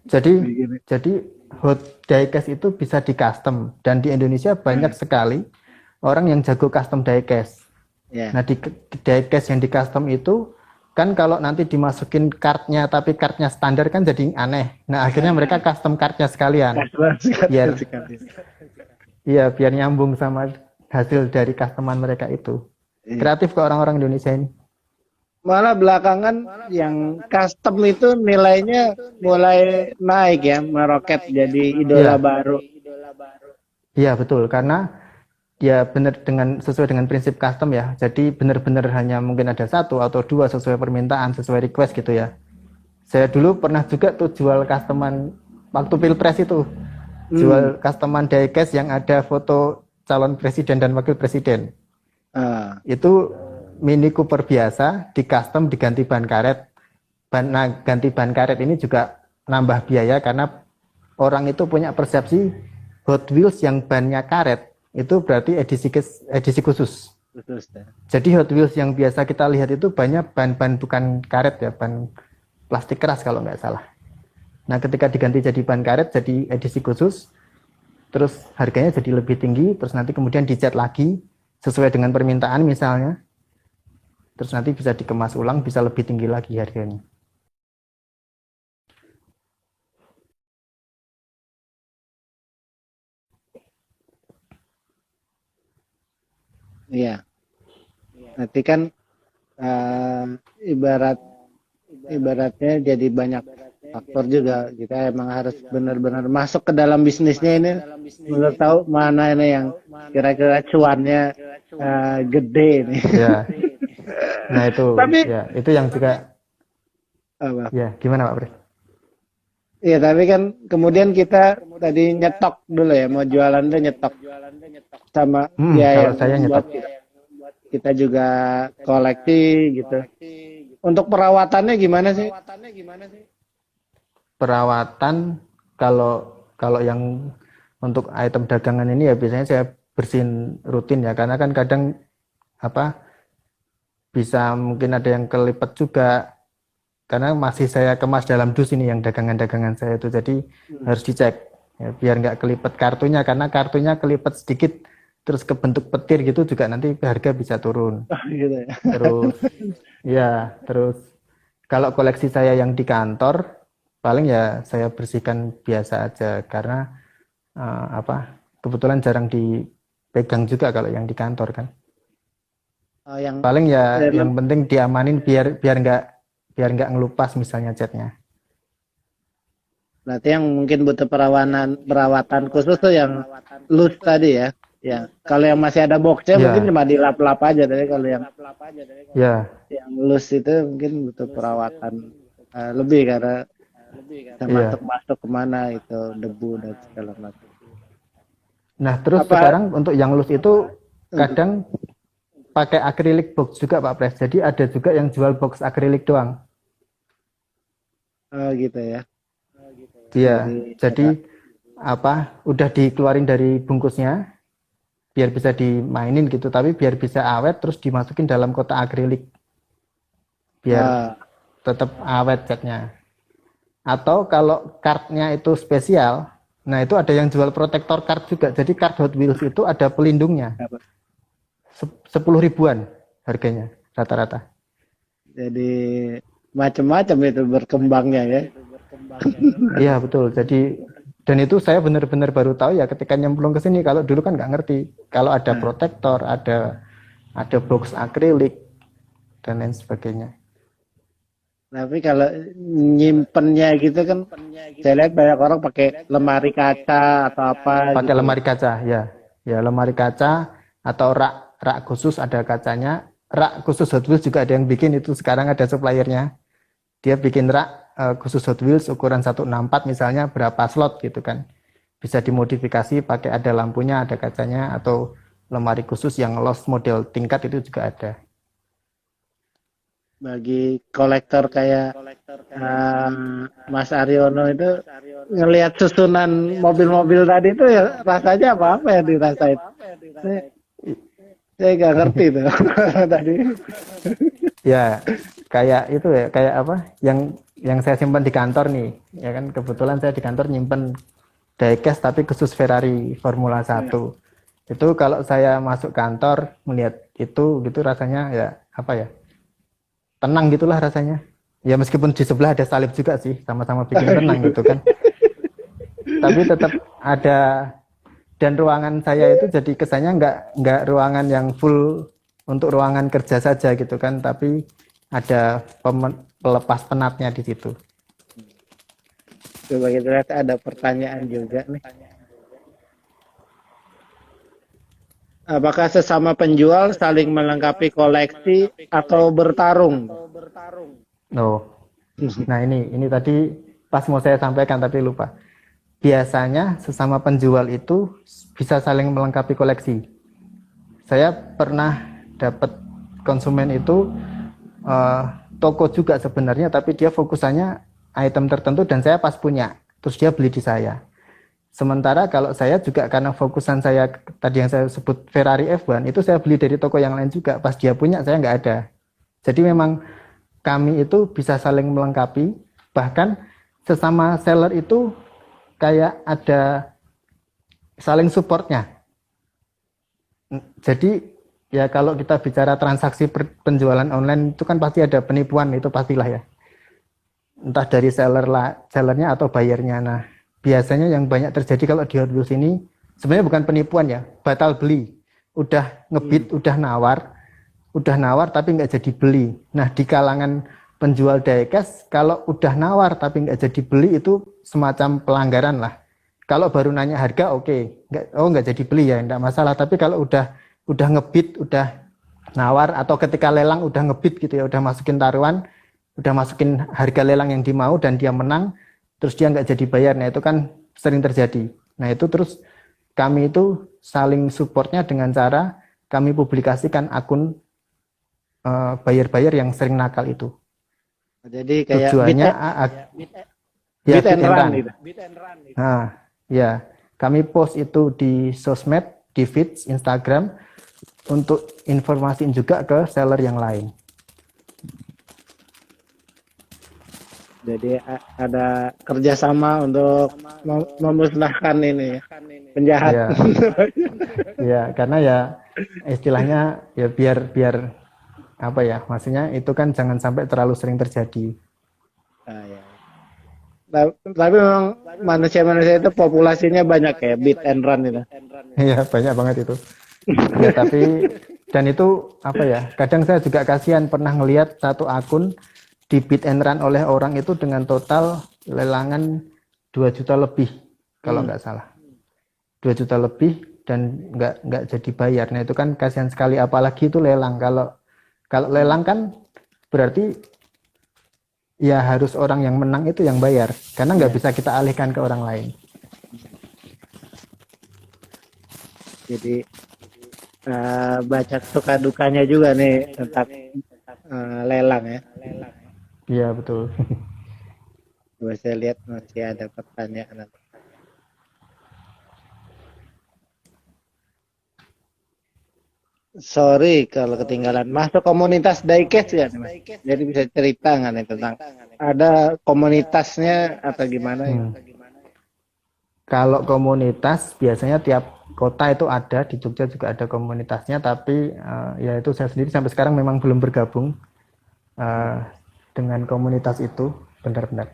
Jadi hot diecast itu bisa di custom dan di Indonesia banyak sekali orang yang jago custom diecast. Yeah. Nah di diecast yang di custom itu kan kalau nanti dimasukin kartnya tapi kartnya standar kan jadi aneh. Nah akhirnya mereka custom kartnya sekalian. Biar nyambung sama hasil dari customan mereka itu. Kreatif ke orang-orang Indonesia ini. Malah belakangan yang custom itu nilainya mulai naik ya, meroket jadi idola baru. Iya betul, karena ya benar sesuai dengan prinsip custom ya. Jadi benar-benar hanya mungkin ada satu atau dua sesuai permintaan, sesuai request gitu ya. Saya dulu pernah juga tuh jual customan waktu Pilpres itu. Jual customan diecast yang ada foto calon presiden dan wakil presiden. Itu Mini Cooper biasa di custom diganti ban karet. Nah, ganti ban karet ini juga nambah biaya karena orang itu punya persepsi Hot Wheels yang bannya karet itu berarti edisi khusus. Jadi Hot Wheels yang biasa kita lihat itu banyak ban bukan karet ya, ban plastik keras kalau nggak salah. Nah, ketika diganti jadi ban karet jadi edisi khusus, terus harganya jadi lebih tinggi, terus nanti kemudian dicat lagi sesuai dengan permintaan misalnya. Terus nanti bisa dikemas ulang, bisa lebih tinggi lagi harganya. Iya. Nanti kan ibaratnya jadi banyak faktor juga. Kita emang harus benar-benar masuk ke dalam bisnisnya ini, menurut tahu mana ini yang kira-kira cuannya gede ini. Ya. Nah itu, itu yang juga. Ya, gimana Pak Pres? Iya, tapi kan kemudian kita tadi nyetok dulu ya, mau jualan tuh nyetok sama kalau saya nyetok. kita juga koleksi gitu. Untuk perawatannya gimana sih? Perawatan kalau kalau yang untuk item dagangan ini ya biasanya saya bersihin rutin ya, karena kan kadang apa bisa mungkin ada yang kelipet juga, karena masih saya kemas dalam dus ini yang dagangan-dagangan saya itu, jadi harus dicek ya, biar nggak kelipet kartunya, karena kartunya kelipet sedikit terus kebentuk petir gitu juga nanti harga bisa turun. Gitu ya. Terus ya, terus kalau koleksi saya yang di kantor paling ya saya bersihkan biasa aja, karena kebetulan jarang dipegang juga kalau yang di kantor kan. Oh, yang Paling ya yang penting diamanin biar nggak ngelupas misalnya catnya. berarti yang mungkin butuh perawatan khusus tuh yang loose tadi ya. Ya, kalau yang masih ada boxnya Ya. mungkin cuma dilap-lap aja, tapi kalau Ya, yang loose itu mungkin butuh perawatan lebih, karena bisa Iya. masuk kemana itu debu dan segala macam. Nah terus sekarang untuk yang loose itu kadang pakai acrylic box juga Pak Pres. Jadi ada juga yang jual box acrylic doang. Oh gitu ya. Iya. Jadi udah dikeluarin dari bungkusnya biar bisa dimainin gitu, tapi biar bisa awet terus dimasukin dalam kotak akrilik biar tetap awet catnya. Atau kalau kartnya itu spesial, nah itu ada yang jual protektor kart juga. Jadi kart Hot Wheels itu ada pelindungnya. 10.000-an harganya rata-rata. Jadi macam-macam itu berkembangnya ya. Iya betul. Jadi dan itu saya benar-benar baru tahu ya ketika nyemplung ke sini. Kalau dulu kan nggak ngerti. Kalau ada protektor, ada box akrilik dan lain sebagainya. Tapi kalau nyimpennya gitu kan, saya lihat banyak orang pakai lemari kaca atau apa. Pakai gitu. lemari kaca, ya lemari kaca atau rak khusus ada kacanya. Rak khusus Hot Wheels juga ada yang bikin itu, sekarang ada suppliernya. Dia bikin rak khusus Hot Wheels ukuran 164 misalnya, berapa slot gitu kan. Bisa dimodifikasi pakai ada lampunya, ada kacanya, atau lemari khusus yang lost model tingkat itu juga ada. Bagi kolektor kayak Mas Aryono itu, ngelihat susunan mobil-mobil tadi itu ya rasanya apa yang dirasain? Saya nggak ngerti tuh tadi. Ya kayak itu ya, kayak apa yang saya simpan di kantor nih ya kan, kebetulan saya di kantor nyimpen diecast tapi khusus Ferrari Formula 1. Itu kalau saya masuk kantor melihat itu gitu rasanya ya apa ya, tenang gitulah rasanya ya, meskipun di sebelah ada salib juga sih, sama-sama bikin tenang gitu kan, tapi tetap ada. Dan ruangan saya itu jadi kesannya nggak ruangan yang full untuk ruangan kerja saja gitu kan, tapi ada pelepas penatnya di situ. Coba kita lihat, ada pertanyaan juga nih. Apakah sesama penjual saling melengkapi koleksi atau bertarung? Oh. Nah ini tadi pas mau saya sampaikan tapi lupa. Biasanya sesama penjual itu bisa saling melengkapi koleksi. Saya pernah dapat konsumen itu toko juga sebenarnya, tapi dia fokusannya item tertentu dan saya pas punya, terus dia beli di saya. Sementara kalau saya juga karena fokusan saya tadi yang saya sebut Ferrari F1 itu saya beli dari toko yang lain juga, pas dia punya saya nggak ada. Jadi memang kami itu bisa saling melengkapi, bahkan sesama seller itu kayak ada saling supportnya. Jadi ya kalau kita bicara transaksi penjualan online itu kan pasti ada penipuan, itu pastilah ya. Entah dari sellernya atau bayarnya. Nah biasanya yang banyak terjadi kalau di Hot Wheels ini sebenarnya bukan penipuan ya, batal beli. Udah ngebid, udah nawar tapi nggak jadi beli. Nah di kalangan penjual diecast kalau udah nawar tapi nggak jadi beli itu semacam pelanggaran lah. Kalau baru nanya harga oke, nggak jadi beli ya nggak masalah. Tapi kalau udah ngebid, udah nawar, atau ketika lelang udah ngebid gitu ya, udah masukin taruhan, udah masukin harga lelang yang dimau dan dia menang, terus dia nggak jadi bayar, nah itu kan sering terjadi. Nah itu terus kami itu saling supportnya dengan cara kami publikasikan akun buyer-buyer yang sering nakal itu. Jadi kayak Tujuannya ya beat and run gitu. Nah, ya, kami post itu di sosmed, di feeds Instagram untuk informasiin juga ke seller yang lain. Jadi ada kerjasama untuk memusnahkan ini ya, penjahat. Ya, ya, karena ya istilahnya ya biar biar apa ya, maksudnya itu kan jangan sampai terlalu sering terjadi. Ah, ya. Tapi memang manusia-manusia itu populasinya banyak ya, beat and run itu. Ya, banyak banget itu. Ya, tapi dan itu apa ya? Kadang saya juga kasihan pernah ngelihat satu akun di beat and run oleh orang itu dengan total lelangan 2 juta lebih kalau nggak salah. 2 juta lebih dan nggak jadi bayar. Nah, itu kan kasihan sekali, apalagi itu lelang. Kalau kalau lelang kan berarti ya harus orang yang menang itu yang bayar karena nggak bisa kita alihkan ke orang lain. Jadi baca suka dukanya juga nih tentang lelang ya. Iya, betul. Coba saya lihat masih ada pertanyaan. Sorry kalau ketinggalan. Masuk komunitas diecast ya, Mas? Jadi bisa cerita nggak nih tentang ada komunitasnya atau gimana ya? Kalau komunitas biasanya tiap kota itu ada, di Jogja juga ada komunitasnya, tapi ya itu saya sendiri sampai sekarang memang belum bergabung dengan komunitas itu benar-benar.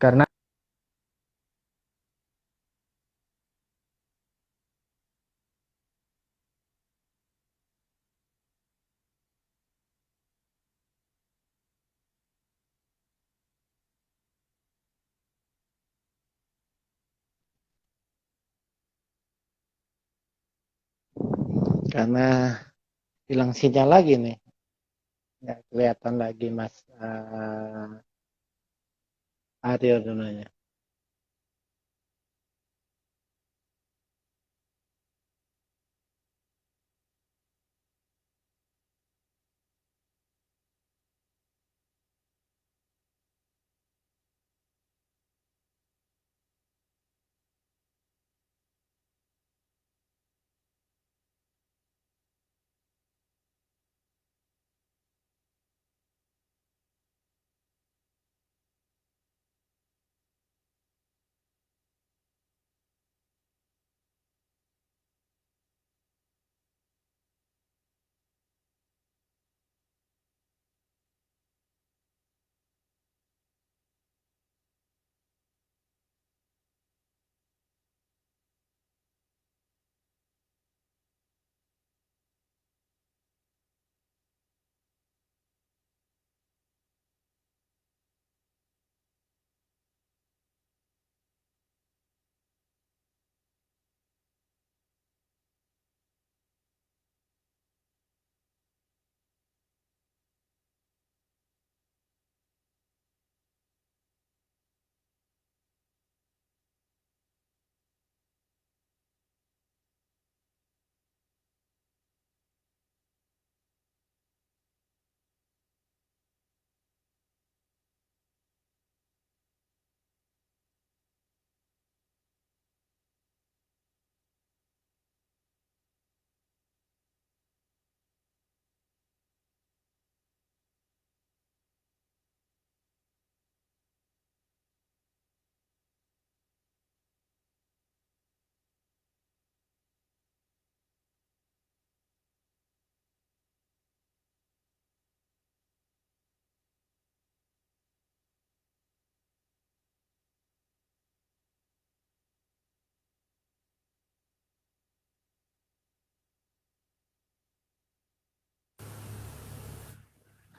Karena Karena hilang sinyal lagi nih. Nggak kelihatan lagi Mas Aryo namanya.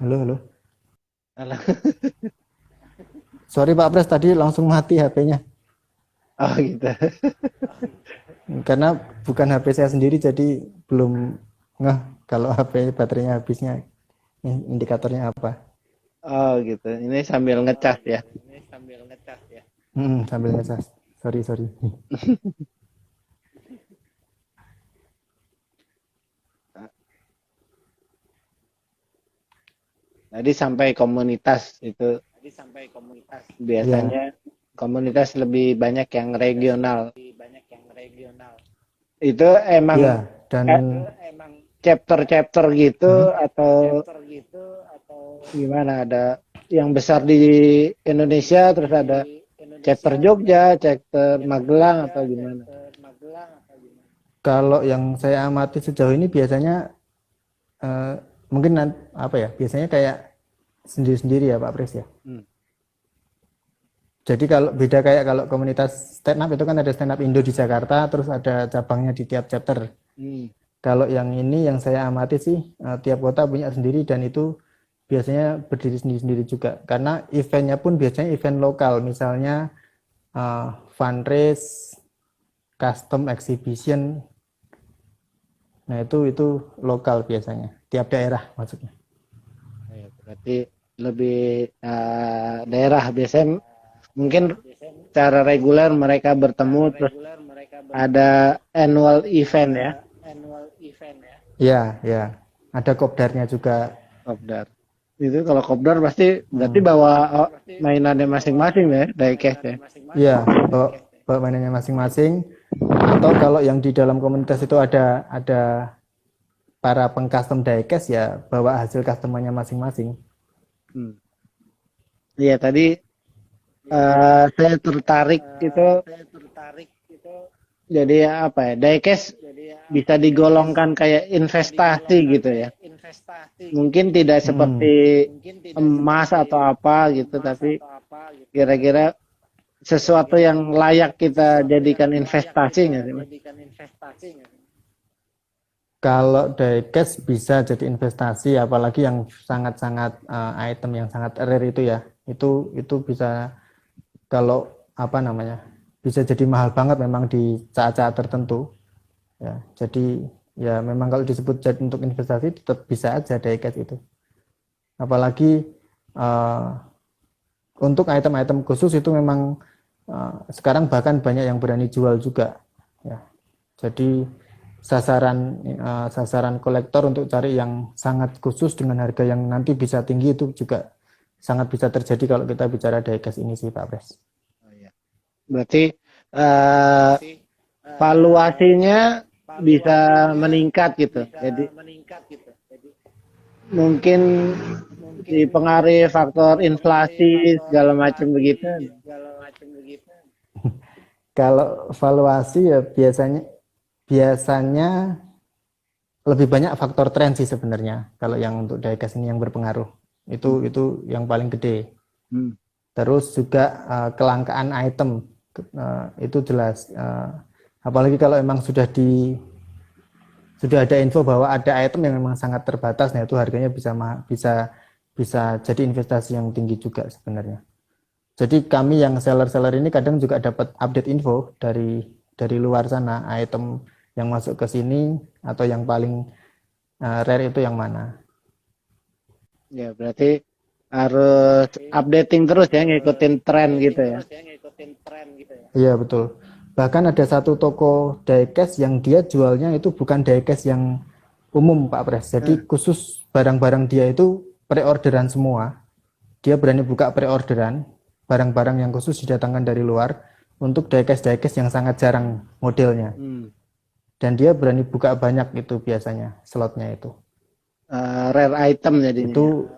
halo, halo. Alah. Sorry Pak Pres, tadi langsung mati HP-nya. Oh gitu. Karena bukan HP saya sendiri, jadi belum ngeh kalau HP baterainya habisnya, indikatornya apa. Oh gitu. Ini sambil ngecas ya. Sambil ngecas. Sorry. Tadi sampai komunitas itu biasanya komunitas lebih banyak yang regional. Itu Iya, emang dan chapter-chapter gitu hmm, atau gimana? Ada yang besar di Indonesia, terus ada chapter Jogja, chapter Magelang atau gimana? kalau yang saya amati sejauh ini biasanya eh, mungkin apa ya? Biasanya kayak sendiri-sendiri ya Pak Pris ya. Hmm. Jadi kalau beda kayak kalau komunitas stand up itu kan ada stand up Indo di Jakarta, terus ada cabangnya di tiap chapter. Hmm. Kalau yang ini yang saya amati sih tiap kota punya sendiri dan itu biasanya berdiri sendiri-sendiri juga. Karena eventnya pun biasanya event lokal, misalnya fundraise, custom exhibition. Nah itu lokal biasanya, tiap daerah maksudnya. Ya, berarti lebih daerah biasanya mungkin secara reguler mereka bertemu terus ada annual event ya, Ya, ya. Ada kopdarnya juga. kopdar. Itu kalau kopdar pasti berarti bawa mainannya masing-masing ya, diecast ya. Iya, bawa mainannya masing-masing. Atau kalau yang di dalam komunitas itu ada para pengcustom diecast ya bawa hasil customernya masing-masing. Hmm. Iya tadi saya tertarik itu jadi apa ya, diecast bisa digolongkan kayak investasi gitu ya. Mungkin tidak seperti emas atau apa gitu, tapi kira-kira sesuatu yang layak kita jadikan investasi nggak sih, Mas? Kalau diecast bisa jadi investasi, apalagi yang sangat-sangat item yang sangat rare itu ya. Itu bisa kalau apa namanya bisa jadi mahal banget memang di saat-saat tertentu. Ya, jadi ya memang kalau disebut jadi untuk investasi tetap bisa aja diecast itu. Apalagi untuk item-item khusus itu memang sekarang bahkan banyak yang berani jual juga. Ya, jadi sasaran kolektor untuk cari yang sangat khusus dengan harga yang nanti bisa tinggi itu juga sangat bisa terjadi kalau kita bicara diecast ini sih Pak Pres. Berarti valuasinya bisa meningkat gitu. Jadi mungkin dipengaruhi faktor inflasi segala macam begitu. Kalau valuasi ya biasanya lebih banyak faktor tren sih sebenarnya. Kalau yang untuk diecast ini yang berpengaruh itu yang paling gede. Terus juga kelangkaan item itu jelas. Apalagi kalau emang sudah ada info bahwa ada item yang memang sangat terbatas, nah itu harganya bisa jadi investasi yang tinggi juga sebenarnya. Jadi kami yang seller-seller ini kadang juga dapat update info dari luar sana, item yang masuk ke sini atau yang paling rare itu yang mana. Ya, berarti harus updating terus ya, ngikutin tren gitu ya. Iya, betul. Bahkan ada satu toko diecast yang dia jualnya itu bukan diecast yang umum Pak Pres. Jadi khusus barang-barang dia itu pre-orderan semua. Dia berani buka pre-orderan, barang-barang yang khusus didatangkan dari luar untuk diecast-diecast yang sangat jarang modelnya. Dan dia berani buka banyak itu biasanya slotnya itu. Rare item jadinya. Itu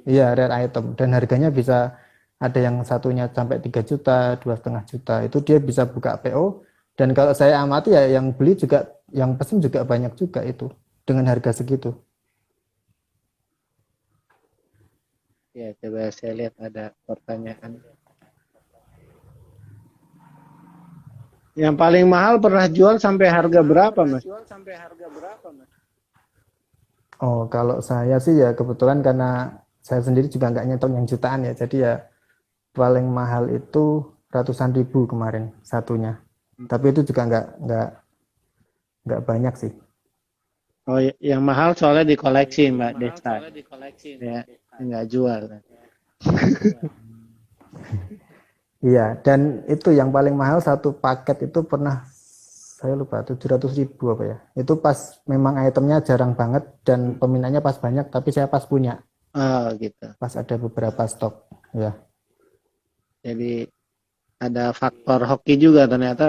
iya rare item dan harganya bisa ada yang satunya sampai 3 juta, 2,5 juta. Itu dia bisa buka PO dan kalau saya amati ya yang beli juga, yang pesen juga banyak juga itu dengan harga segitu. Ya, coba saya lihat ada pertanyaan. Yang paling mahal pernah jual sampai harga berapa, Mas? Oh, kalau saya sih ya kebetulan karena saya sendiri juga nggak nyetok yang jutaan ya. Jadi ya paling mahal itu ratusan ribu kemarin satunya. Tapi itu juga nggak banyak sih. Oh, yang mahal soalnya dikoleksi, Mbak Desta. Ya, nggak jual. Iya, dan itu yang paling mahal satu paket itu pernah saya lupa 700.000 apa ya. Itu pas memang itemnya jarang banget dan peminatnya pas banyak, tapi saya pas punya. Oh gitu. pas ada beberapa stok. Ya, Jadi ada faktor hoki juga ternyata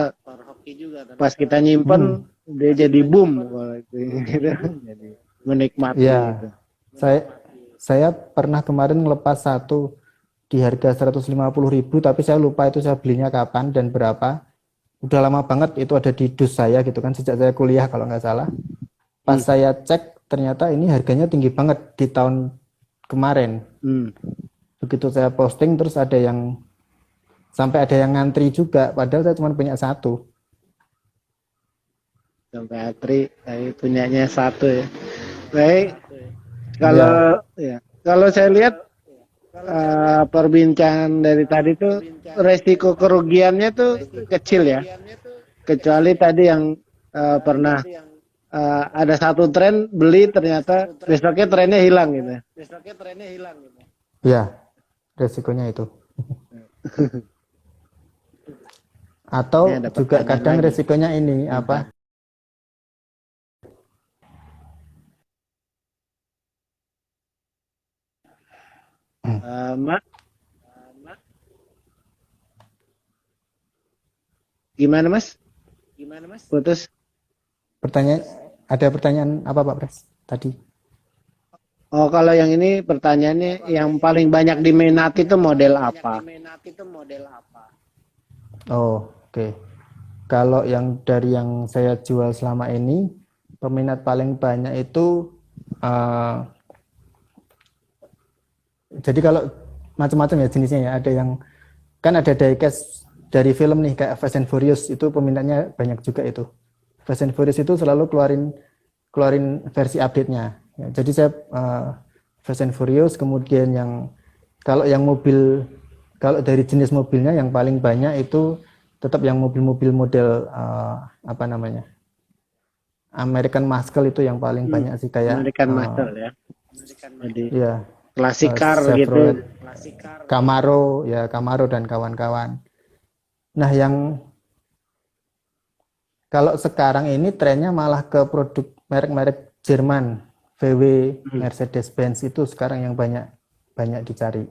pas kita nyimpen hmm. dia jadi boom kalau itu gitu. Jadi menikmati Ya, itu. saya saya pernah kemarin ngelepas satu di harga 150.000, tapi saya lupa itu saya belinya kapan dan berapa. Udah lama banget itu ada di dus saya gitu kan, sejak saya kuliah kalau nggak salah. Pas Hmm. saya cek ternyata ini harganya tinggi banget di tahun kemarin. Hmm. Begitu saya posting terus sampai ada yang ngantri juga, padahal saya cuma punya satu. Sampai Atri tapi punyanya satu ya. Baik, Ya, kalau ya kalau saya lihat perbincangan dari tadi tuh resiko kerugiannya tuh kecil ya. Kecuali tadi yang pernah ada satu tren beli ternyata besoknya trennya hilang gitu. ya, resikonya itu. Atau Ini ada juga pertanyaan kadang lagi. resikonya ini Bentar. apa? Mak, gimana Mas? Putus. Pertanyaan, ada pertanyaan apa Pak Pres tadi? Oh, kalau yang ini pertanyaannya yang paling banyak diminati itu model apa? Oh, oke. Kalau yang dari yang saya jual selama ini, peminat paling banyak itu eh, jadi kalau macam-macam ya jenisnya ya. Ada yang kan ada diecast dari film nih kayak Fast and Furious, itu peminatnya banyak juga itu. Fast and Furious itu selalu keluarin keluarin versi update-nya. Ya, jadi saya Fast and Furious, kemudian kalau yang mobil, kalau dari jenis mobilnya yang paling banyak itu tetap yang mobil-mobil model apa namanya, American Muscle itu yang paling Hmm, banyak sih, kayak American Muscle ya. Jadi ya klasik car gitu. Chevrolet Camaro, ya Camaro dan kawan-kawan. Nah, yang kalau sekarang ini trennya malah ke produk merek-merek Jerman, VW, Hmm. Mercedes-Benz itu sekarang yang banyak banyak dicari.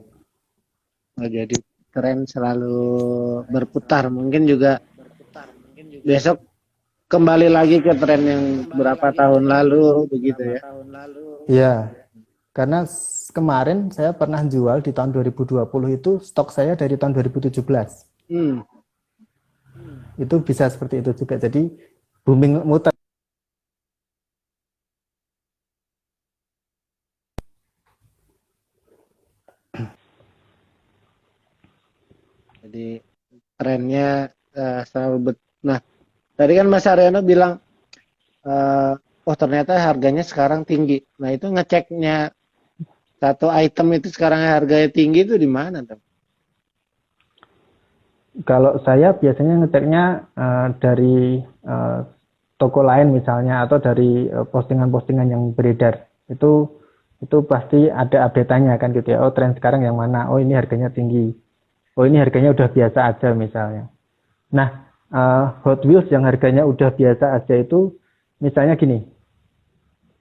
Oh, jadi tren selalu berputar. Mungkin juga besok kembali lagi ke tren yang berapa tahun lalu begitu ya. Ya, karena kemarin saya pernah jual di tahun 2020 itu stok saya dari tahun 2017. Hmm. Itu bisa seperti itu juga. Jadi booming muter. Jadi trennya selalu nah, tadi kan Mas Aryono bilang oh ternyata harganya sekarang tinggi. Nah, itu ngeceknya satu item itu sekarang harganya tinggi itu di mana tuh? Kalau saya biasanya ngeceknya dari toko lain misalnya, atau dari postingan-postingan yang beredar. Itu pasti ada update-nya kan gitu ya. Oh, tren sekarang yang mana? Oh, ini harganya tinggi. Oh, ini harganya udah biasa aja misalnya. Nah, Hot Wheels yang harganya udah biasa aja itu misalnya gini.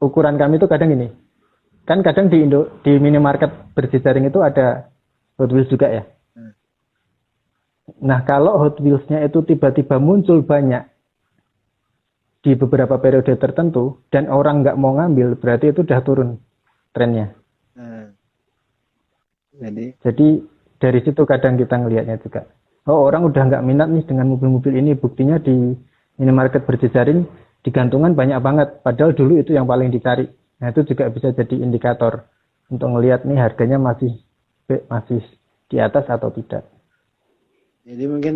Ukuran kami itu kadang gini. Kan kadang di minimarket berjejaring itu ada Hot Wheels juga ya. Nah, kalau Hot Wheels-nya itu tiba-tiba muncul banyak di beberapa periode tertentu dan orang nggak mau ngambil, berarti itu udah turun trennya. Nah, jadi Jadi dari situ kadang kita ngelihatnya juga. Oh, orang udah nggak minat nih dengan mobil-mobil ini. Buktinya di minimarket berjejaring digantungan banyak banget. Padahal dulu itu yang paling dicari. Nah, itu juga bisa jadi indikator untuk ngelihat nih harganya masih di atas atau tidak. jadi mungkin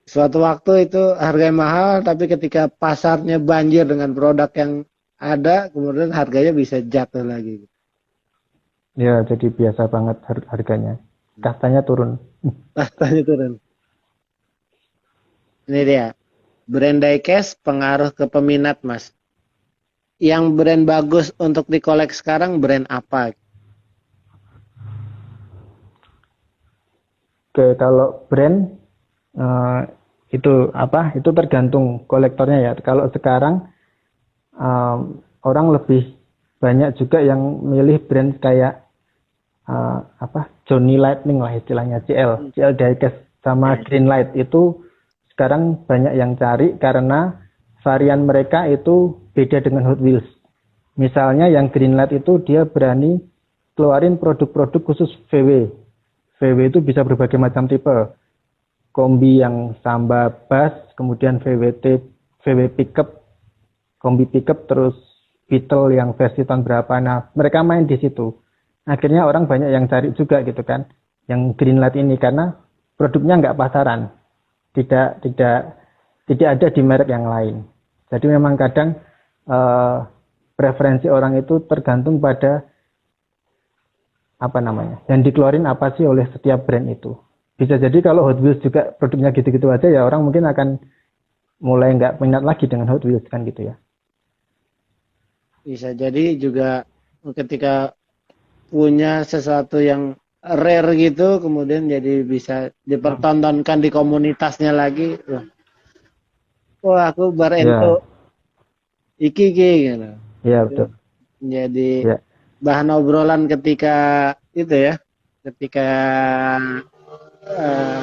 suatu waktu itu harganya mahal, tapi ketika pasarnya banjir dengan produk yang ada, kemudian harganya bisa jatuh lagi. Ya, jadi biasa banget harganya. Kastanya turun. Tanya turun. Ini dia. Brand diecast pengaruh ke peminat, Mas. Yang brand bagus untuk dikolek sekarang brand apa? Oke, kalau brand eh, itu apa? Itu tergantung kolektornya ya. Kalau sekarang orang lebih banyak juga yang milih brand kayak Johnny Lightning lah istilahnya, CL diecast sama Greenlight itu sekarang banyak yang cari karena varian mereka itu beda dengan Hot Wheels. Misalnya yang Greenlight itu dia berani keluarin produk-produk khusus VW. VW itu bisa berbagai macam tipe. Kombi yang Samba Bass, kemudian VW pickup, kombi pickup, terus Beetle yang versi tahun berapa. Nah, mereka main di situ. Akhirnya orang banyak yang cari juga gitu kan, yang Greenlight ini karena produknya nggak pasaran, tidak ada di merek yang lain. Jadi memang kadang preferensi orang itu tergantung pada yang dikeluarin apa sih oleh setiap brand itu. Bisa jadi kalau Hot Wheels juga produknya gitu-gitu aja ya orang mungkin akan mulai nggak minat lagi dengan Hot Wheels kan gitu ya. Bisa jadi juga ketika punya sesuatu yang rare gitu, kemudian jadi bisa dipertontonkan di komunitasnya lagi. Wah, aku Ya, iki gitu. iya betul. Jadi Ya, bahan obrolan ketika itu ya, ketika eh,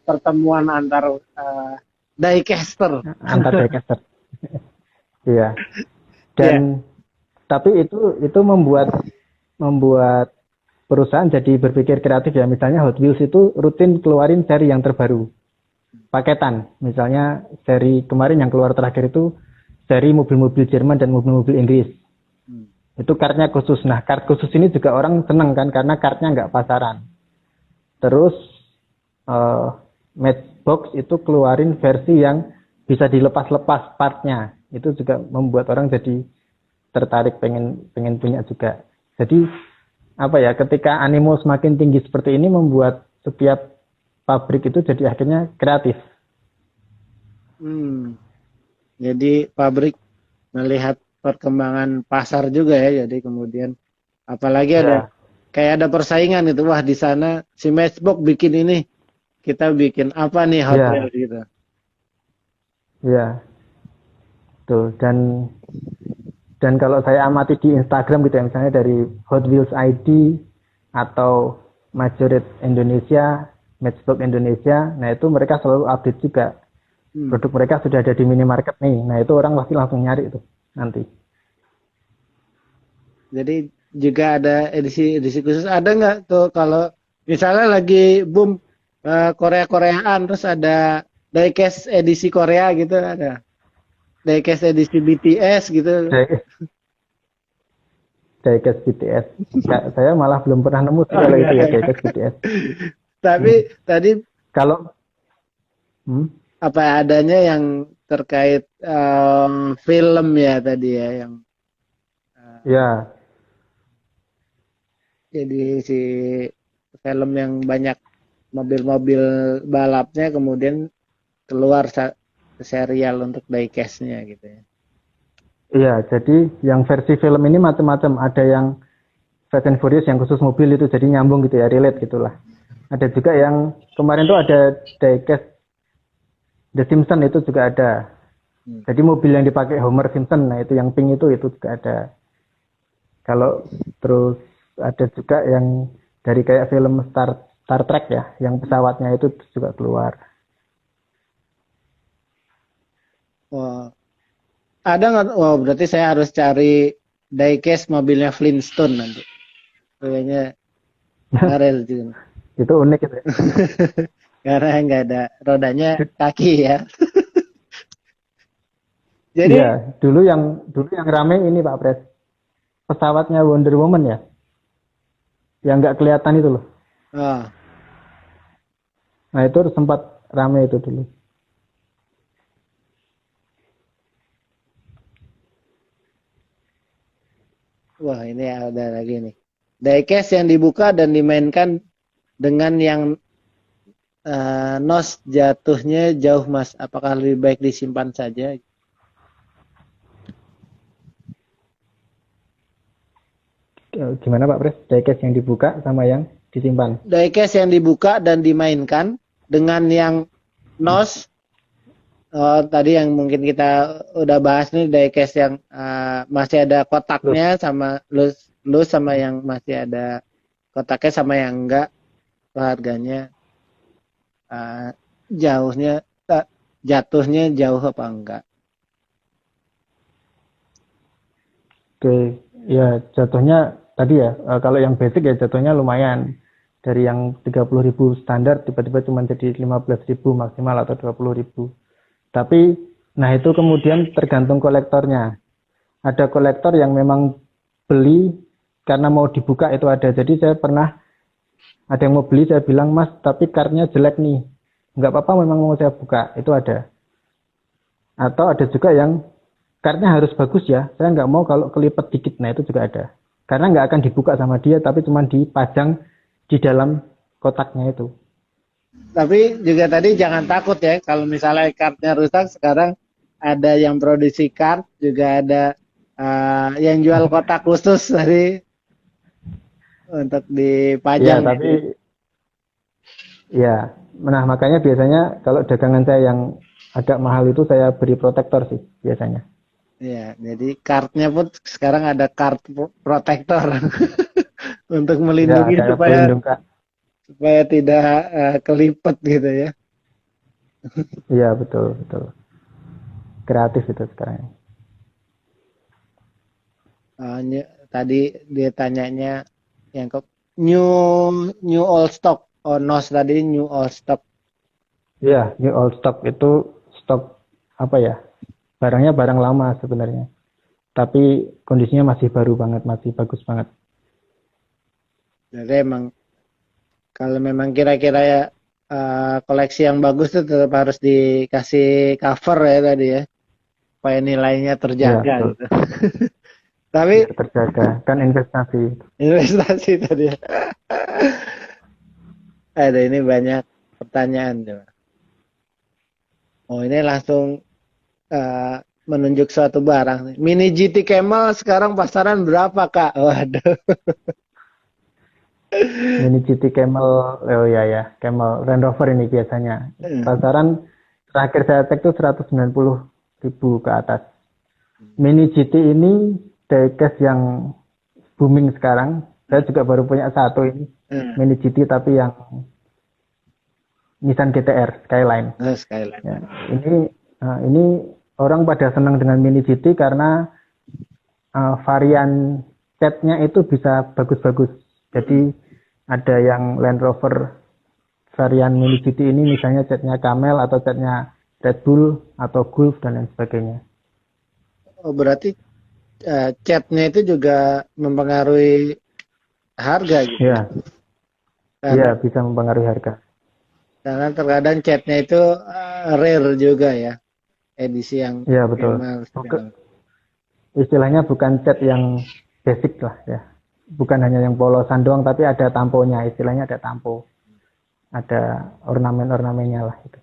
pertemuan antar diecaster. antar diecaster. Iya. Ya. Dan tapi itu membuat perusahaan jadi berpikir kreatif ya. Misalnya Hot Wheels itu rutin keluarin seri yang terbaru. Paketan. Misalnya seri kemarin yang keluar terakhir itu seri mobil-mobil Jerman dan mobil-mobil Inggris. Itu kartnya khusus. Nah, kart khusus ini juga orang seneng kan karena kartnya nggak pasaran. Terus Matchbox itu keluarin versi yang bisa dilepas-lepas partnya. Itu juga membuat orang jadi tertarik pengen punya juga. Jadi ketika animo semakin tinggi seperti ini membuat setiap pabrik itu jadi akhirnya kreatif. Jadi pabrik melihat perkembangan pasar juga ya. Jadi kemudian apalagi ada kayak ada persaingan gitu. Wah, di sana si Matchbox bikin ini, kita bikin apa nih Hot Wheels gitu. Iya. Tuh, dan kalau saya amati di Instagram gitu ya, misalnya dari Hot Wheels ID atau Majoret Indonesia, Matchbox Indonesia, nah itu mereka selalu update juga. Produk mereka sudah ada di minimarket nih, nah itu orang pasti langsung nyari itu nanti. Jadi juga ada edisi khusus. Ada nggak tuh kalau misalnya lagi boom Korea-Koreaan, terus ada diecast edisi Korea gitu ada. Diecast edisi BTS gitu. Diecast BTS. Saya malah belum pernah nemu sih kalau itu ya diecast BTS. Tapi tadi kalau apa adanya yang terkait film ya tadi ya yang ya. Jadi si film yang banyak mobil-mobil balapnya kemudian keluar serial untuk diecast-nya gitu ya. Iya, jadi yang versi film ini macam-macam. Ada yang Fast and Furious yang khusus mobil itu jadi nyambung gitu ya, relate gitulah. Ada juga yang kemarin tuh ada diecast The Simpsons itu juga ada. Jadi mobil yang dipakai Homer Simpson, nah itu yang pink itu juga ada. Kalau terus ada juga yang dari kayak film Star Trek ya, yang pesawatnya itu juga keluar. Wah. Ada nggak? Wah, berarti saya harus cari diecast mobilnya Flintstone nanti. Kayaknya Karel juga. Itu unik gitu ya. Karena nggak ada rodanya kaki ya. Jadi ya, dulu yang rame ini Pak Pres. Pesawatnya Wonder Woman ya. Yang nggak kelihatan itu loh. Nah, itu sempat rame itu dulu. Wah, ini ada lagi nih. Diecast yang dibuka dan dimainkan dengan yang nos jatuhnya jauh mas. Apakah lebih baik disimpan saja? Gimana Pak Pres? Diecast yang dibuka sama yang disimpan? Diecast yang dibuka dan dimainkan dengan yang nos. Tadi yang mungkin kita udah bahas nih diecast yang masih ada kotaknya sama lu lu sama yang masih ada kotaknya sama yang enggak, harganya eh, jauhnya jatuhnya jauh apa enggak? Oke, ya jatuhnya tadi ya, kalau yang basic ya jatuhnya lumayan. Dari yang 30.000 standar tiba-tiba cuma jadi 15.000 maksimal atau 20.000. Tapi, nah itu kemudian tergantung kolektornya. Ada kolektor yang memang beli karena mau dibuka itu ada. Jadi saya pernah ada yang mau beli, saya bilang, Mas, tapi kartnya jelek nih. Nggak apa-apa memang mau saya buka, itu ada. Atau ada juga yang kartnya harus bagus ya, saya nggak mau kalau kelipet dikit, nah itu juga ada. Karena nggak akan dibuka sama dia, tapi cuma dipajang di dalam kotaknya itu. Tapi juga tadi jangan takut ya kalau misalnya kartnya rusak sekarang ada yang produksi kart juga ada yang jual kotak khusus tadi untuk Ya, dipajang. tapi ya, nah makanya biasanya kalau dagangan saya yang agak mahal itu saya beri protektor sih biasanya. Ya, jadi kartnya pun sekarang ada kart protektor untuk Ya, melindungi kayak supaya pelindung kak. supaya tidak kelipet gitu ya. Iya betul betul. Kreatif itu sekarang. Tadi dia tanyanya yang ke new new old stock. Oh, NOS tadi new old stock. Iya, new old stock itu stok apa ya? Barangnya barang lama sebenarnya. Tapi kondisinya masih baru banget, masih bagus banget. Jadi emang kalau memang kira-kira ya koleksi yang bagus tuh tetap harus dikasih cover ya tadi ya, supaya nilainya Iya, terjaga betul. gitu. Tapi Biar terjaga. Kan investasi. investasi tadi ya. Ada ini banyak pertanyaan coba. Oh ini langsung eh, menunjuk suatu barang nih. Mini GT Camel sekarang pasaran berapa Kak? Waduh. Mini GT Camel, oh ya ya, Camel Land Rover ini biasanya. Pasaran terakhir saya cek tuh 190.000 ke atas. Mini GT ini diecast yang booming sekarang. Saya juga baru punya satu ini. Mini GT tapi yang Nissan GTR Skyline. Skyline. Ya, ini orang pada senang dengan Mini GT karena varian catnya itu bisa bagus-bagus. Jadi ada yang Land Rover varian Mini GT ini misalnya catnya Camel atau catnya Red Bull atau Gulf dan lain sebagainya. Oh berarti catnya itu juga mempengaruhi harga gitu ya? Ya, iya Karena bisa mempengaruhi harga. karena terkadang catnya itu rare juga ya, edisi yang Iya betul. Camel segala. Istilahnya bukan cat yang basic lah ya. Bukan hanya yang polosan doang tapi ada tamponya. Istilahnya ada tampo. Ada ornamen-ornamennya lah itu.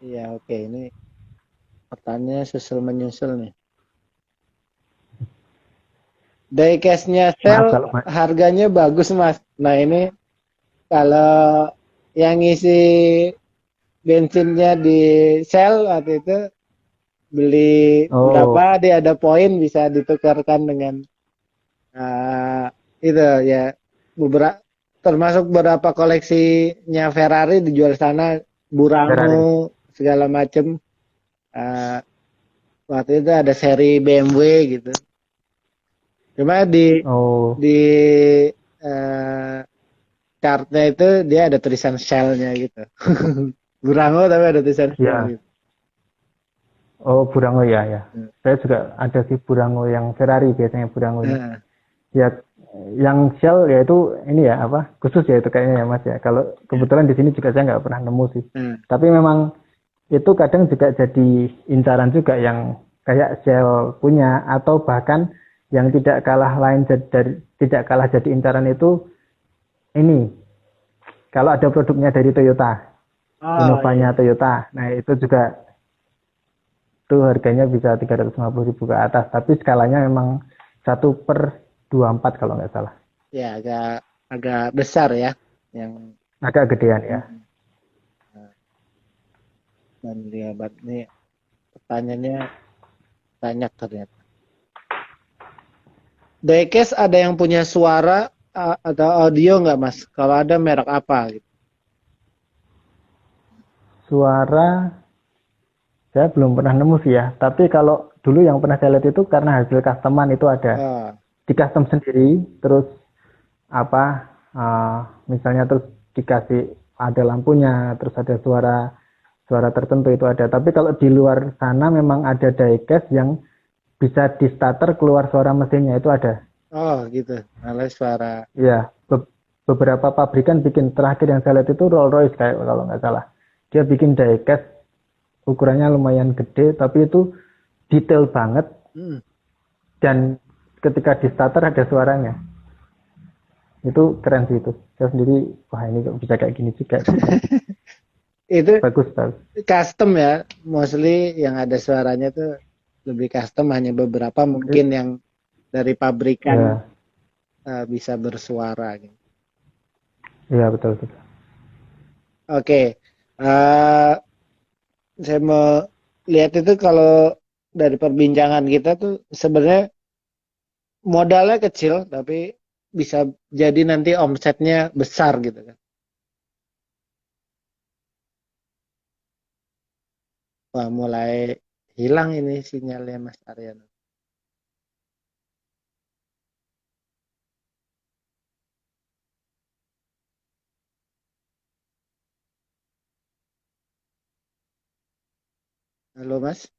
Iya oke ini pertanyaannya susul menyusul nih. Diecast-nya Maaf Shell kalau harganya bagus mas. Nah ini kalau yang ngisi bensinnya di Shell waktu itu beli oh berapa dia ada poin bisa ditukarkan dengan uh, itu ya beberapa termasuk beberapa koleksinya Ferrari dijual sana Ferrari. Burano segala macem uh, waktu itu ada seri BMW gitu cuma Oh di uh, chartnya itu dia ada tulisan Shell-nya gitu Burano tapi ada tulisan Shell ya. gitu. Oh Burango ya ya. Saya juga ada sih Burango yang Ferrari biasanya Burango ini. Nah, Ya yang Shell ya itu ini ya apa khusus ya itu kayaknya ya Mas ya. Kalau kebetulan di sini juga saya nggak pernah nemu sih. nah, Tapi memang itu kadang juga jadi incaran juga yang kayak Shell punya atau bahkan yang tidak kalah lain dari tidak kalah jadi incaran itu ini kalau ada produknya dari Toyota, oh iya. Innovanya Toyota. Nah, itu juga itu harganya bisa 350.000 ke atas, tapi skalanya memang 1/24 kalau nggak salah. Ya agak agak besar ya yang Agak gedean ya. dan lihat nih pertanyaannya banyak ternyata. diecast ada yang punya suara atau audio nggak Mas? Kalau ada merek apa gitu? Suara saya belum pernah nemu sih ya. Tapi kalau dulu yang pernah saya lihat itu karena hasil customan itu ada Oh, di custom sendiri, terus apa misalnya terus dikasih ada lampunya, terus ada suara suara tertentu itu ada. Tapi kalau di luar sana memang ada diecast yang bisa di starter keluar suara mesinnya itu ada. oh gitu. Malah suara. Iya, beberapa pabrikan bikin terakhir yang saya lihat itu Rolls Royce kayak kalau nggak salah. Dia bikin diecast ukurannya lumayan gede, tapi itu detail banget Hmm. dan ketika di starter ada suaranya. Itu keren sih itu. Saya sendiri, wah ini kok bisa kayak gini juga. Itu Bagus, bagus. custom ya, mostly yang ada suaranya tuh lebih custom, hanya beberapa mungkin yang dari pabrikan Ya, bisa bersuara gitu. iya betul betul. Oke, eh, saya mau lihat itu kalau dari perbincangan kita tuh sebenarnya modalnya kecil tapi bisa jadi nanti omsetnya besar gitu kan. Wah, mulai hilang ini sinyalnya Mas Aryan. Halo Mas.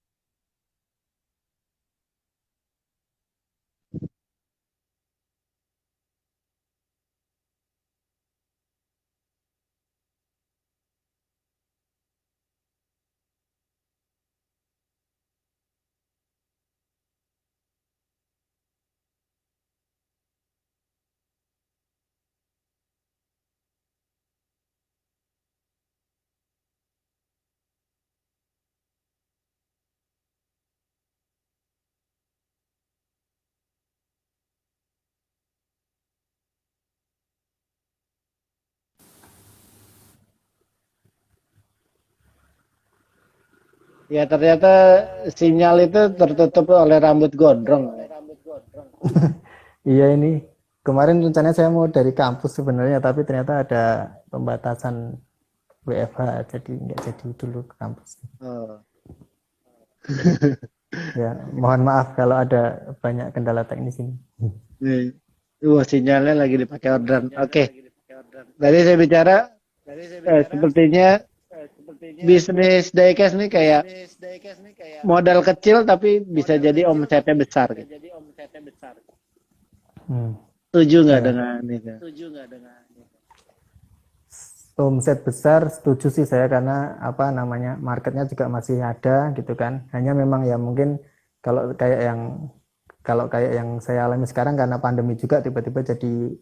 Ya ternyata sinyal itu tertutup oleh rambut gondrong. Iya ini kemarin rencananya saya mau dari kampus sebenarnya, tapi ternyata ada pembatasan WFH, jadi nggak jadi dulu ke kampus. Oh. Ya, mohon maaf kalau ada banyak kendala teknis ini. Nih. Wah, sinyalnya lagi dipakai orderan. Oke. Tadi saya bicara sepertinya bisnis diecast nih kayak modal kecil tapi bisa jadi omsetnya besar gitu. Hmm, Setuju nggak ya. dengan itu? Omset besar setuju sih saya karena apa namanya marketnya juga masih ada gitu kan. Hanya memang ya mungkin kalau kayak yang kalau kayak yang saya alami sekarang karena pandemi juga tiba-tiba jadi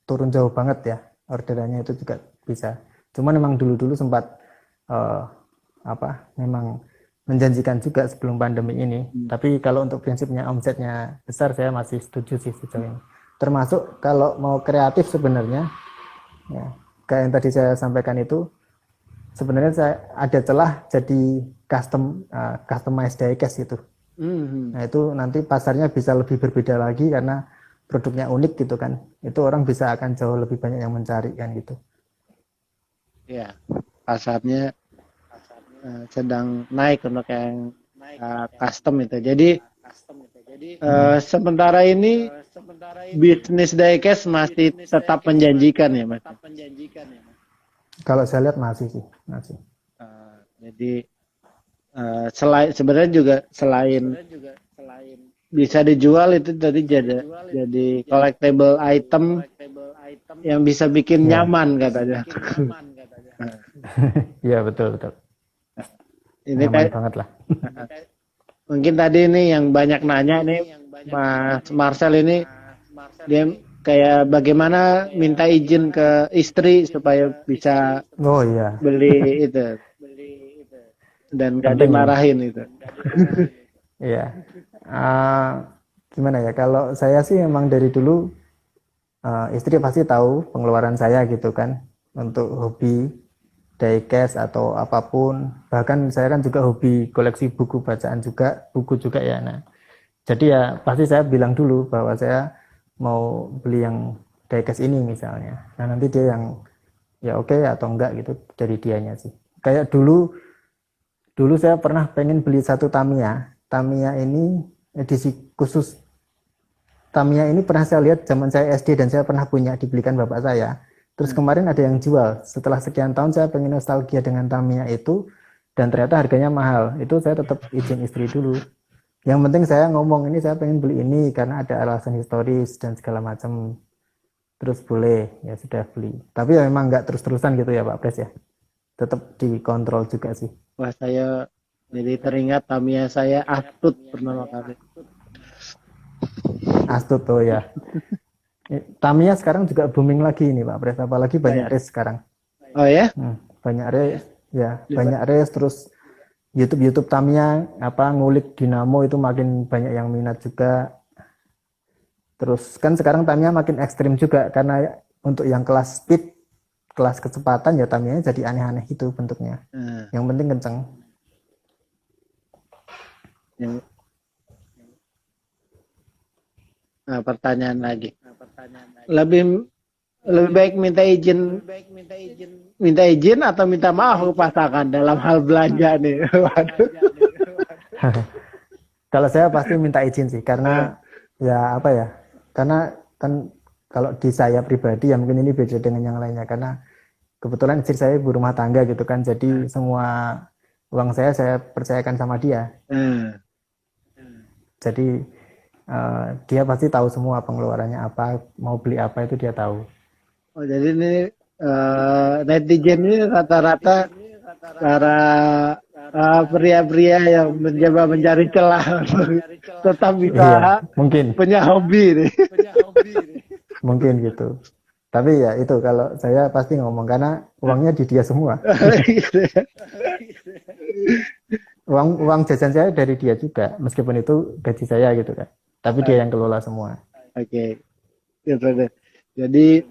turun jauh banget ya orderannya itu juga bisa. Cuman memang dulu-dulu sempat eh, apa memang menjanjikan juga sebelum pandemi ini. Tapi kalau untuk prinsipnya omsetnya besar saya masih setuju sih sejauh ini. Termasuk kalau mau kreatif sebenarnya ya kayak yang tadi saya sampaikan itu sebenarnya saya ada celah jadi customized diecast itu. Mhm. Nah itu nanti pasarnya bisa lebih berbeda lagi karena produknya unik gitu kan. Itu orang bisa akan jauh lebih banyak yang mencari kan gitu. Ya, pasarnya sedang naik untuk yang custom itu. Jadi sementara ini bisnis diecast masih tetap menjanjikan ya Mas. Kalau saya lihat masih sih, masih. Jadi selain sebenarnya juga selain bisa dijual itu tadi jadi collectible item yang bisa bikin Ya, nyaman katanya. ya betul betul. Ini Nyaman kayak banget lah. mungkin tadi ini yang banyak nanya nih Mas Marcel ini dia kayak bagaimana minta izin ke istri supaya bisa Oh iya, beli itu dan gak penting ini. dimarahin itu. Iya. Ah, gimana ya? Kalau saya sih memang dari dulu istri pasti tahu pengeluaran saya gitu kan untuk hobi diecast atau apapun. Bahkan saya kan juga hobi koleksi buku bacaan juga, buku juga ya. Nah, jadi ya pasti saya bilang dulu bahwa saya mau beli yang diecast ini misalnya. Nah nanti dia yang ya oke atau enggak gitu dari dianya sih. Kayak dulu saya pernah pengen beli satu Tamiya. Tamiya ini edisi khusus. Tamiya ini pernah saya lihat zaman saya SD dan saya pernah punya, dibelikan bapak saya. Terus kemarin ada yang jual. Setelah sekian tahun saya pengen nostalgia dengan Tamiya itu dan ternyata harganya mahal. Itu saya tetap izin istri dulu. Yang penting saya ngomong ini saya pengen beli ini karena ada alasan historis dan segala macam. Terus boleh, ya sudah beli. Tapi ya memang nggak terus-terusan gitu ya Pak Pres ya. Tetap dikontrol juga sih. Wah, saya jadi teringat Tamiya saya Astut pertama kali. Astut tuh ya. Tamiya sekarang juga booming lagi ini Pak Pres. Apalagi banyak race sekarang. Oh ya? Banyak race, ya banyak race. Terus YouTube Tamiya apa ngulik dinamo itu makin banyak yang minat juga. Terus kan sekarang Tamiya makin ekstrim juga karena untuk yang kelas speed, kelas kecepatan ya Tamiya jadi aneh-aneh itu bentuknya. Yang penting kenceng. Nah, pertanyaan lagi. Lebih baik minta izin atau minta maaf ke pasangan dalam hal belanja nih. Waduh. Kalau saya pasti minta izin sih karena ya apa ya? Karena kan kalau di saya pribadi ya mungkin ini beda dengan yang lainnya karena kebetulan istri saya ibu rumah tangga gitu kan. Jadi semua uang saya percayakan sama dia. Jadi dia pasti tahu semua pengeluarannya apa, mau beli apa itu dia tahu. Oh, jadi ini netizen ini rata-rata para pria-pria yang mencoba mencari celah tetap bisa Iya, mungkin punya hobi nih. mungkin gitu. Tapi ya itu kalau saya pasti ngomong karena uangnya di dia semua. Uang jajan saya dari dia juga, meskipun itu gaji saya gitu kan. Tapi dia yang kelola semua. Oke, gitu deh. Jadi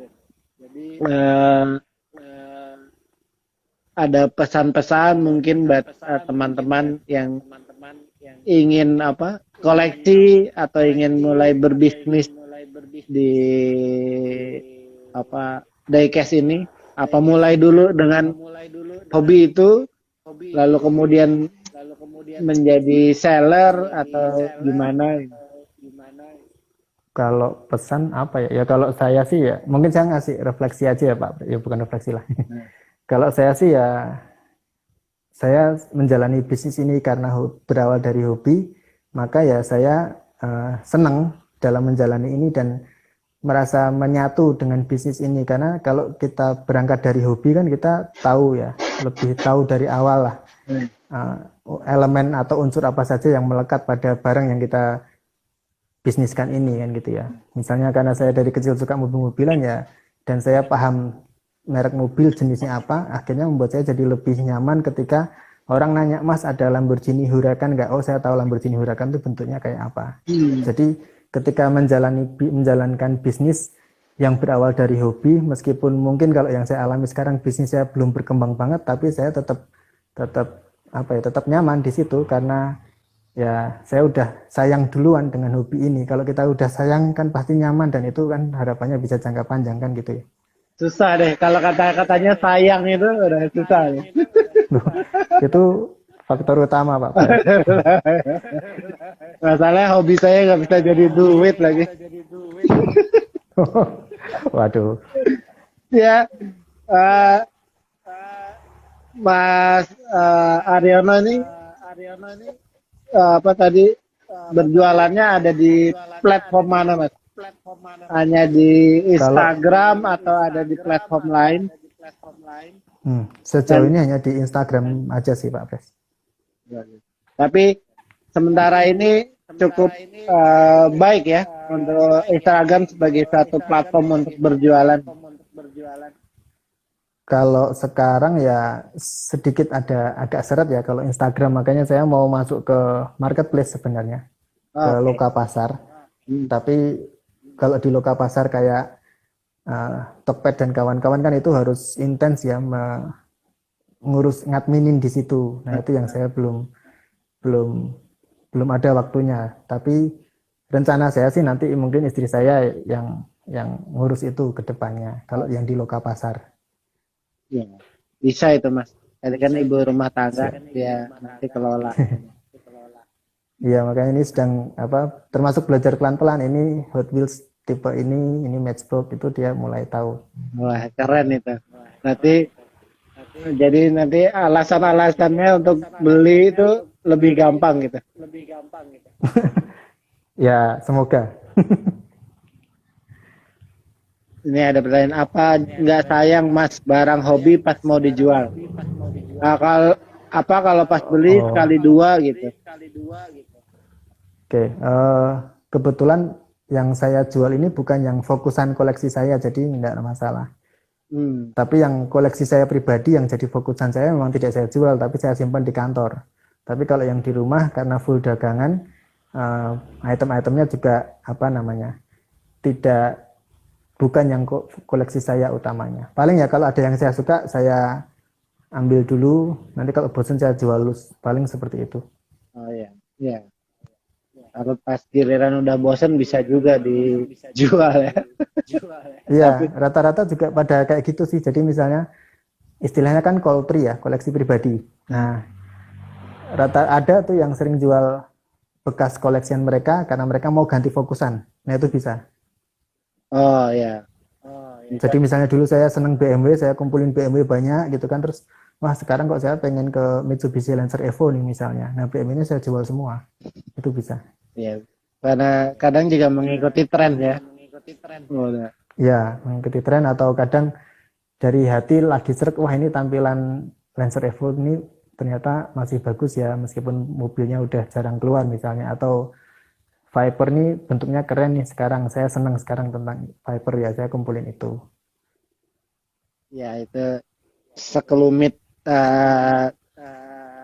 ada pesan-pesan mungkin buat teman-teman yang ingin koleksi atau ingin mulai berbisnis di diecast ini, apa mulai dulu dengan hobi itu lalu kemudian menjadi seller atau gimana? Kalau pesan apa ya? Ya kalau saya sih ya, mungkin saya ngasih refleksi aja ya Pak. Ya bukan refleksi lah. Kalau saya sih ya, saya menjalani bisnis ini karena berawal dari hobi, maka ya saya senang dalam menjalani ini dan merasa menyatu dengan bisnis ini. Karena kalau kita berangkat dari hobi kan kita tahu ya, lebih tahu dari awal lah elemen atau unsur apa saja yang melekat pada barang yang kita bisniskan ini kan gitu ya. Misalnya karena saya dari kecil suka mobil-mobilan ya, dan saya paham merek mobil jenisnya apa, akhirnya membuat saya jadi lebih nyaman ketika orang nanya, Mas ada Lamborghini Huracan nggak? Oh saya tahu Lamborghini Huracan itu bentuknya kayak apa. Jadi ketika menjalankan bisnis yang berawal dari hobi, meskipun mungkin kalau yang saya alami sekarang bisnis saya belum berkembang banget, tapi saya tetap nyaman di situ karena ya saya udah sayang duluan dengan hobi ini. Kalau kita udah sayang kan pasti nyaman dan itu kan harapannya bisa jangka panjang kan gitu ya. Susah deh kalau kata-katanya sayang itu udah susah deh. Itu faktor utama Pak. Masalahnya hobi saya nggak bisa jadi duit lagi. Waduh. Ya, Mas Aryono ini apa tadi berjualannya ada di platform mana Mas? Hanya di Instagram atau ada di platform lain? Sejauh ini hanya di Instagram aja sih Pak Pres. Tapi sementara ini cukup baik ya untuk Instagram sebagai satu platform untuk berjualan. Kalau sekarang ya sedikit agak seret ya kalau Instagram, makanya saya mau masuk ke marketplace sebenarnya, ke loka pasar. Tapi kalau di loka pasar kayak Tokped dan kawan-kawan kan itu harus intens ya ngurus ngadminin di situ. Nah itu yang saya belum ada waktunya. Tapi rencana saya sih nanti mungkin istri saya yang ngurus itu ke depannya kalau yang di loka pasar. Ya, bisa itu Mas. Tadi kan ibu rumah tangga dia nanti kelola. Iya, makanya ini sedang apa termasuk belajar pelan-pelan ini Hot Wheels tipe ini Matchbox itu dia mulai tahu. Wah, keren itu. Nanti jadi nanti alasan-alasannya untuk beli itu lebih gampang gitu. Ya, semoga. Ini ada pertanyaan, apa nggak sayang Mas barang hobi pas mau dijual? Nah, kalau pas beli Oh, sekali dua gitu. oke. Kebetulan yang saya jual ini bukan yang fokusan koleksi saya, jadi tidak ada masalah. Hmm. Tapi yang koleksi saya pribadi yang jadi fokusan saya memang tidak saya jual, tapi saya simpan di kantor. Tapi kalau yang di rumah karena full dagangan, item-itemnya juga apa namanya, tidak bukan yang koleksi saya utamanya. Paling ya kalau ada yang saya suka saya ambil dulu, nanti kalau bosan saya jual, paling seperti itu. Oh ya, ya. Kalau pas giliran udah bosen bisa juga dijual ya. Iya, Tapi rata-rata juga pada kayak gitu sih. Jadi misalnya istilahnya kan kolpri ya, koleksi pribadi. Nah, rata ada tuh yang sering jual bekas koleksian mereka karena mereka mau ganti fokusan. Nah, itu bisa. oh ya, bisa. Jadi misalnya dulu saya seneng BMW, saya kumpulin BMW banyak gitu kan, terus wah sekarang kok saya pengen ke Mitsubishi Lancer Evo nih misalnya. Nah, BMW ini saya jual semua. Itu bisa. Ya, karena kadang juga mengikuti tren ya. Oh, udah. Ya, mengikuti tren atau kadang dari hati lagi srek, wah ini tampilan Lancer Evo ini ternyata masih bagus ya meskipun mobilnya udah jarang keluar misalnya, atau Viper nih bentuknya keren nih sekarang, saya senang sekarang tentang Viper ya saya kumpulin itu. Ya itu sekelumit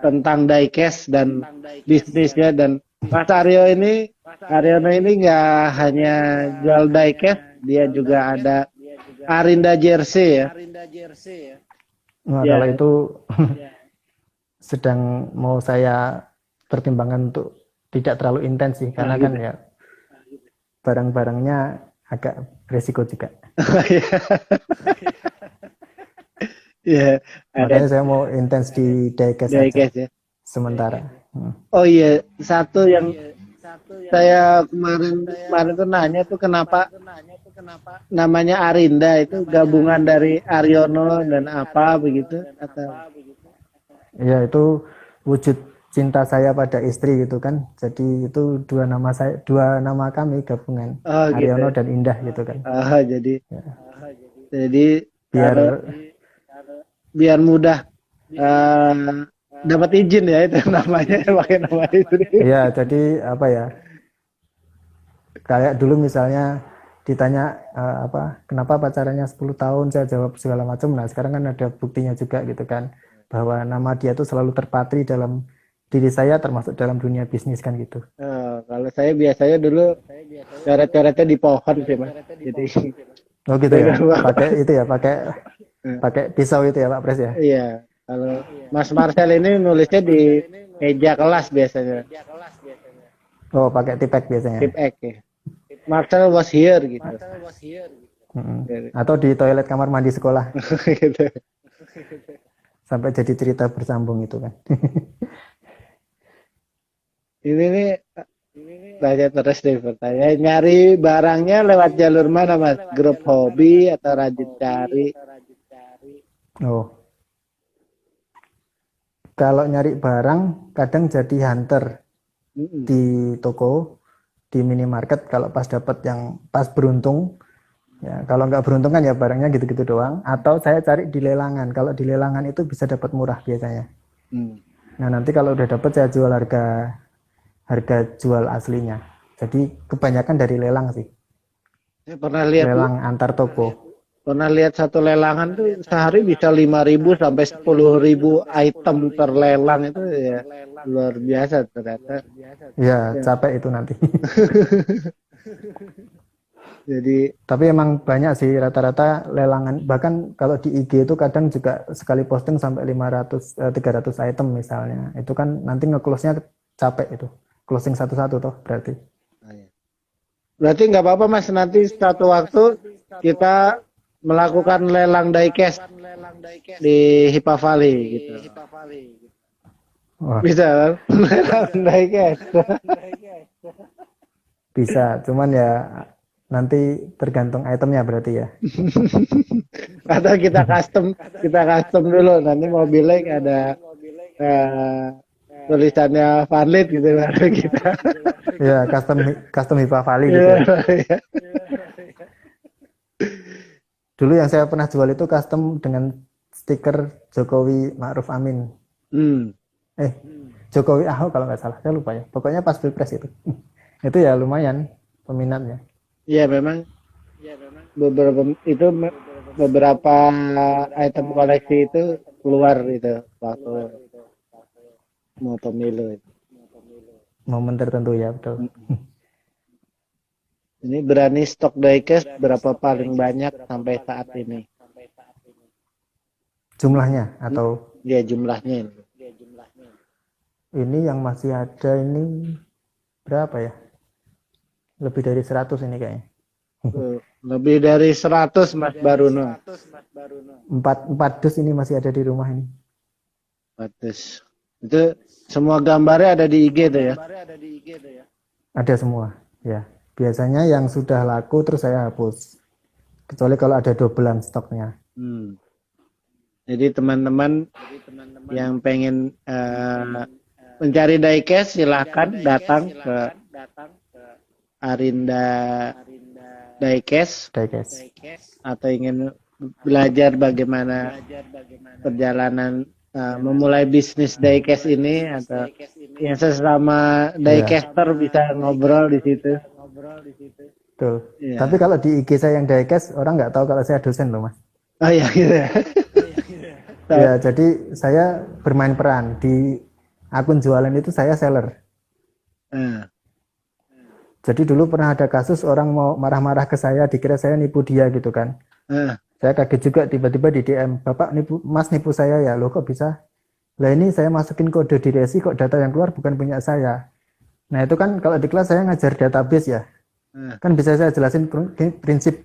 tentang diecast dan bisnisnya, dan Mas Aryono ini nggak hanya jual diecast, dia juga ada Arinda Jersey ya. Nah, Ya, kalau itu sedang mau saya pertimbangkan untuk tidak terlalu intens sih karena kan gitu. ya barang-barangnya agak resiko juga. Ya, ada Makanya saya mau intens di diecast aja diecast ya. sementara. Oh iya, satu yang saya kemarin tuh nanya tuh kenapa namanya Arinda, itu gabungan dari Aryono dan apa begitu atau Ya itu wujud cinta saya pada istri gitu kan. Jadi itu dua nama kami gabungan, oh gitu. Aryono dan Indah gitu kan. Oh, jadi Biar kalau biar mudah eh, dapat izin ya itu namanya pakai nama istri. ya jadi apa ya? Kayak dulu misalnya ditanya kenapa pacarannya 10 tahun, saya jawab segala macam. Nah, sekarang kan ada buktinya juga gitu kan bahwa nama dia tuh selalu terpatri dalam diri saya termasuk dalam dunia bisnis kan gitu. Kalau saya biasanya dulu coret-coretnya di pohon sih Mas. Jadi Oh gitu ya. Pakai itu ya, pakai pisau itu ya Pak Pres ya. iya, kalau Mas Marcel ini nulisnya di meja kelas biasanya. Oh, pakai tipek biasanya. Tip X ya. Marcel was here gitu. Atau di toilet kamar mandi sekolah Gitu. sampai jadi cerita bersambung itu kan. Ini nih tanya terus deh pertanyaan. Nyari barangnya lewat jalur mana Mas? Grup hobi atau rajin cari? Oh, kalau nyari barang kadang jadi hunter di toko, di minimarket kalau pas dapat yang pas beruntung. Ya, kalau nggak beruntung kan ya barangnya gitu-gitu doang. Atau saya cari di lelangan. Kalau di lelangan itu bisa dapat murah biasanya. Nah nanti kalau udah dapat saya jual harga jual aslinya. Jadi kebanyakan dari lelang sih. Saya pernah Antar toko. lihat satu lelangan tuh sehari bisa 5.000 sampai 10.000 item terlelang, itu ya luar biasa ternyata. Ya capek itu nanti. Jadi Tapi emang banyak sih rata-rata lelangan. Bahkan kalau di IG itu kadang juga sekali posting sampai 300 item misalnya. Itu kan nanti nge-close-nya capek itu. Closing satu-satu toh berarti. Berarti nggak apa-apa Mas, nanti suatu waktu kita melakukan lelang diecast di Hipa Valley gitu. Wah, Bisa kan? Lelang diecast. bisa, cuman ya nanti tergantung itemnya berarti ya. Atau kita custom dulu. Nanti mobilnya ada eh, tulisannya Vanlit gitu baru kita. Ya, custom Hipa Valley gitu ya. Iya. Dulu yang saya pernah jual itu custom dengan stiker Jokowi Ma'ruf Amin. Hmm. Jokowi Ahok kalau nggak salah, saya lupa ya. Pokoknya pas Pilpres itu. Itu ya lumayan peminatnya. Iya memang beberapa item koleksi itu keluar itu waktu mau pemilu. Momen tertentu ya, betul. Ini berani stok diecast berapa paling banyak sampai saat ini? Jumlahnya atau Ya jumlahnya ini. ini yang masih ada ini berapa ya? Lebih dari 100 ini kayaknya. Lebih dari 100 Mas Baruno. 4 dus ini masih ada di rumah ini. 100. Itu semua gambarnya ada di IG tuh ya. Ada semua, ya. Biasanya yang sudah laku terus saya hapus. Kecuali kalau ada dobelan stoknya. Jadi teman-teman yang pengen mencari diecast silakan datang ke Arinda Diecast Diecast. atau ingin belajar bagaimana perjalanan memulai bisnis diecast ini atau yang sesama diecaster bisa ngobrol di situ. Betul. Iya. Tapi kalau di IG saya yang diecast, orang nggak tahu kalau saya dosen loh, Mas. Oh iya gitu ya. Ya, jadi saya bermain peran di akun jualan itu saya seller. Nah, Jadi dulu pernah ada kasus orang mau marah-marah ke saya, dikira saya nipu dia gitu kan. Saya kaget juga tiba-tiba di DM, Bapak nipu, Mas nipu saya ya, loh kok bisa? Lah ini saya masukin kode di resi kok data yang keluar bukan punya saya. Nah itu kan kalau di kelas saya ngajar database ya. Kan bisa saya jelasin prinsip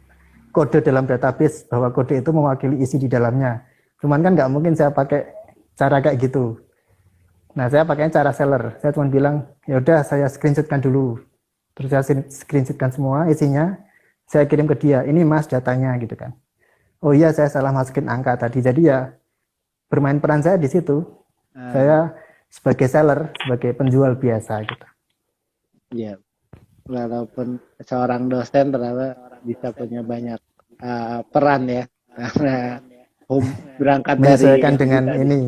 kode dalam database bahwa kode itu mewakili isi di dalamnya. Cuman kan nggak mungkin saya pakai cara kayak gitu. Nah saya pakainya cara seller. Saya cuma bilang ya udah saya screenshotkan dulu. Terus saya screenshotkan semua isinya. Saya kirim ke dia. Ini Mas datanya gitu kan. Oh iya saya salah masukin angka tadi. Jadi ya bermain peran saya di situ. Saya sebagai seller, sebagai penjual biasa gitu. Iya. Walaupun seorang dosen ternyata bisa punya banyak peran ya, karena berangkat menyesuaikan dari dengan ini.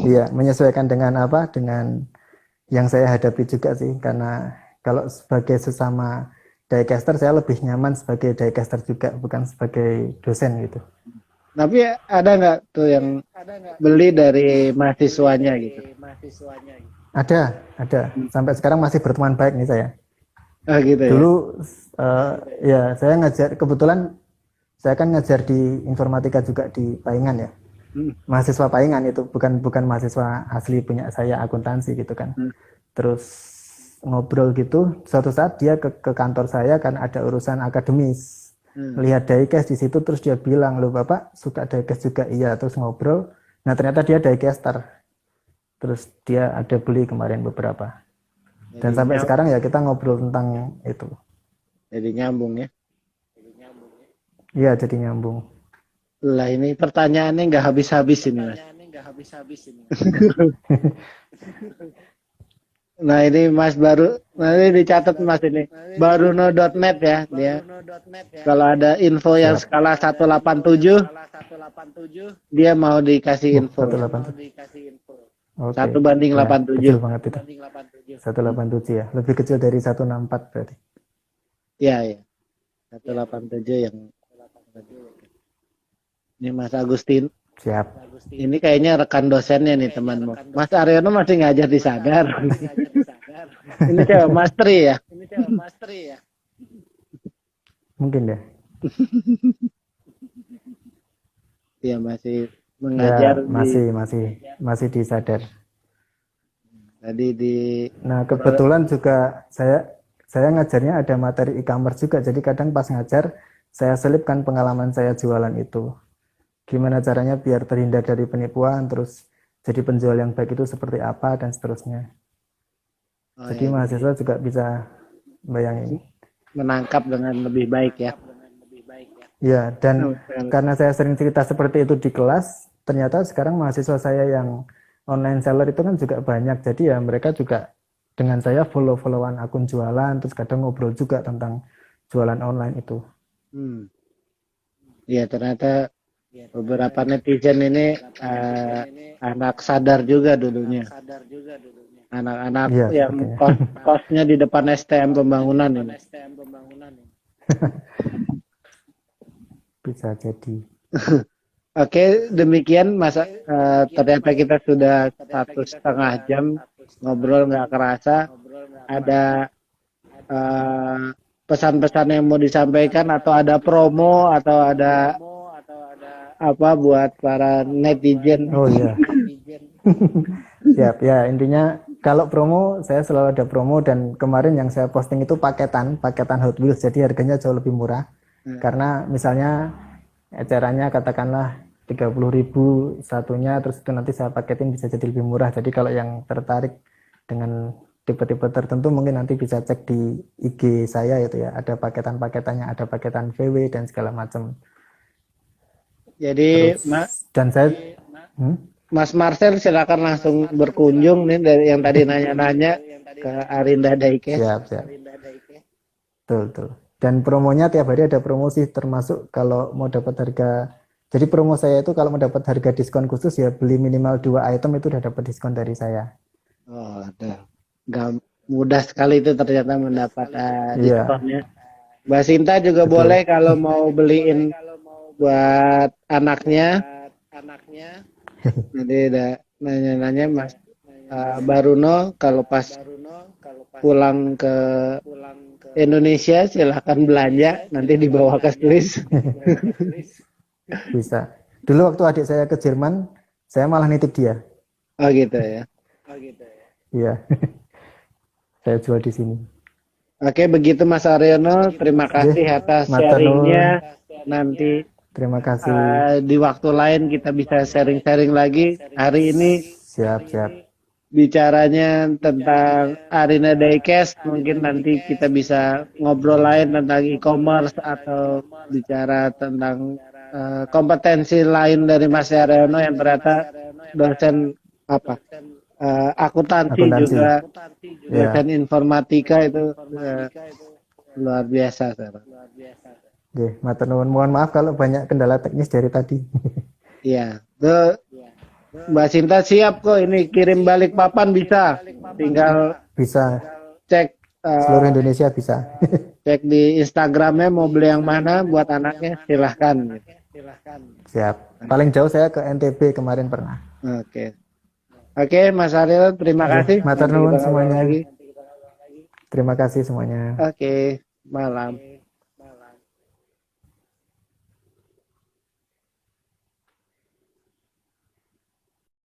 Iya, menyesuaikan dengan apa? Dengan yang saya hadapi juga sih. Karena kalau sebagai sesama diecaster saya lebih nyaman sebagai diecaster juga, bukan sebagai dosen gitu. Tapi ada nggak tuh yang beli dari mahasiswanya gitu? Ada. Sampai sekarang masih berteman baik nih saya. Gitu Dulu ya saya ngajar, kebetulan saya kan ngajar di informatika juga di Paingan ya. Mahasiswa Paingan itu bukan mahasiswa asli punya saya akuntansi gitu kan. Terus ngobrol gitu, suatu saat dia ke kantor saya kan ada urusan akademis. Lihat diecast di situ terus dia bilang, "Loh Bapak suka diecast juga?" Iya, terus ngobrol. Nah, ternyata dia diecaster. Terus dia ada beli kemarin beberapa. Dan sampai sekarang ya kita ngobrol tentang itu. Jadi nyambung ya. Iya, jadi nyambung. Lah ini pertanyaannya nggak habis-habis ini Mas. Nah ini Mas baru, nanti dicatat Mas ini. Baruno.net ya dia. Kalau ada info yang skala 187, dia mau dikasih info. 187. Oke. 1:87. Kecil banget itu. 187 ya. Lebih kecil dari 164 berarti. Iya. 187 yang ini Mas Agustin. Siap. Ini kayaknya rekan dosennya nih temanmu. Mas Aryono masih ngajar di Sagar. Ini cewek Mastri ya? Mungkin ya. Dia masih mengajar Ya, masih di Sadar. tadi di Nah, kebetulan juga saya saya ngajarnya ada materi e-commerce juga, jadi kadang pas ngajar saya selipkan pengalaman saya jualan itu. Gimana caranya biar terhindar dari penipuan, terus jadi penjual yang baik itu seperti apa, dan seterusnya. Oh Jadi ya, jadi mahasiswa juga bisa bayangin. menangkap dengan lebih baik ya. Ya, dan Oh, sekali. karena saya sering cerita seperti itu di kelas, ternyata sekarang mahasiswa saya yang online seller itu kan juga banyak. Jadi ya mereka juga dengan saya follow-followan akun jualan, terus kadang ngobrol juga tentang jualan online itu. Hmm. Ya, ternyata beberapa netizen ini anak sadar juga dulunya. Anak-anak Iya, yang sepertinya. kosnya di depan STM pembangunan ini. Bisa jadi. Oke, demikian masa ternyata kita sudah 1,5 jam ngobrol nggak kerasa. Ada eh, pesan-pesan yang mau disampaikan atau ada promo atau ada apa buat para netizen? Oh iya. Siap ya, intinya kalau promo saya selalu ada promo, dan kemarin yang saya posting itu paketan Hot Wheels, jadi harganya jauh lebih murah. Karena misalnya acaranya katakanlah 30.000 satunya, terus itu nanti saya paketin bisa jadi lebih murah. Jadi kalau yang tertarik dengan tipe-tipe tertentu mungkin nanti bisa cek di IG saya itu ya, ada paketan-paketannya, ada paketan VW dan segala macam. Jadi Terus dan saya Mas Marcel silakan langsung berkunjung nih dari yang tadi nanya-nanya ke Arinda Daikes. siap siap. Betul. Dan promonya tiap hari ada promosi, termasuk kalau mau dapat harga. Jadi promo saya itu kalau mau dapat harga diskon khusus ya beli minimal 2 item itu udah dapat diskon dari saya. Oh, nggak mudah sekali itu ternyata mendapat Iya, diskonnya. Mbak Sinta juga betul. boleh kalau mau beliin buat anaknya. Nanti udah nanya-nanya Mas Baruno kalau pas pulang ke Indonesia silahkan belanja nanti dibawa ke Swiss. Bisa. Dulu waktu adik saya ke Jerman, saya malah nitip dia. Oh gitu ya. Iya, saya jual di sini. Oke, begitu Mas Aryono. Terima Oke, kasih atas matur nuwun. sharingnya. Nanti Terima kasih. di waktu lain kita bisa sharing-sharing lagi. Hari ini Siap, siap. bicaranya tentang Arina Diecast. Mungkin nanti kita bisa ngobrol lain tentang e-commerce atau bicara tentang kompetensi lain dari Mas Aryono yang ternyata dosen apa akuntansi Akuntansi. juga Iya. dosen informatika itu luar biasa. Oke, matur nuwun. Mohon maaf kalau banyak kendala teknis dari tadi. Iya, tuh Mbak Sinta siap kok ini kirim balik papan bisa. Tinggal Bisa. cek Seluruh Indonesia bisa. cek di Instagramnya mau beli yang mana buat anaknya silahkan. Siap. Paling jauh saya ke NTB kemarin pernah. Oke. Oke, Mas Ariel, terima kasih. Matur Nanti nuwun kita ngobrol semuanya. lagi. Terima kasih semuanya. Oke, malam.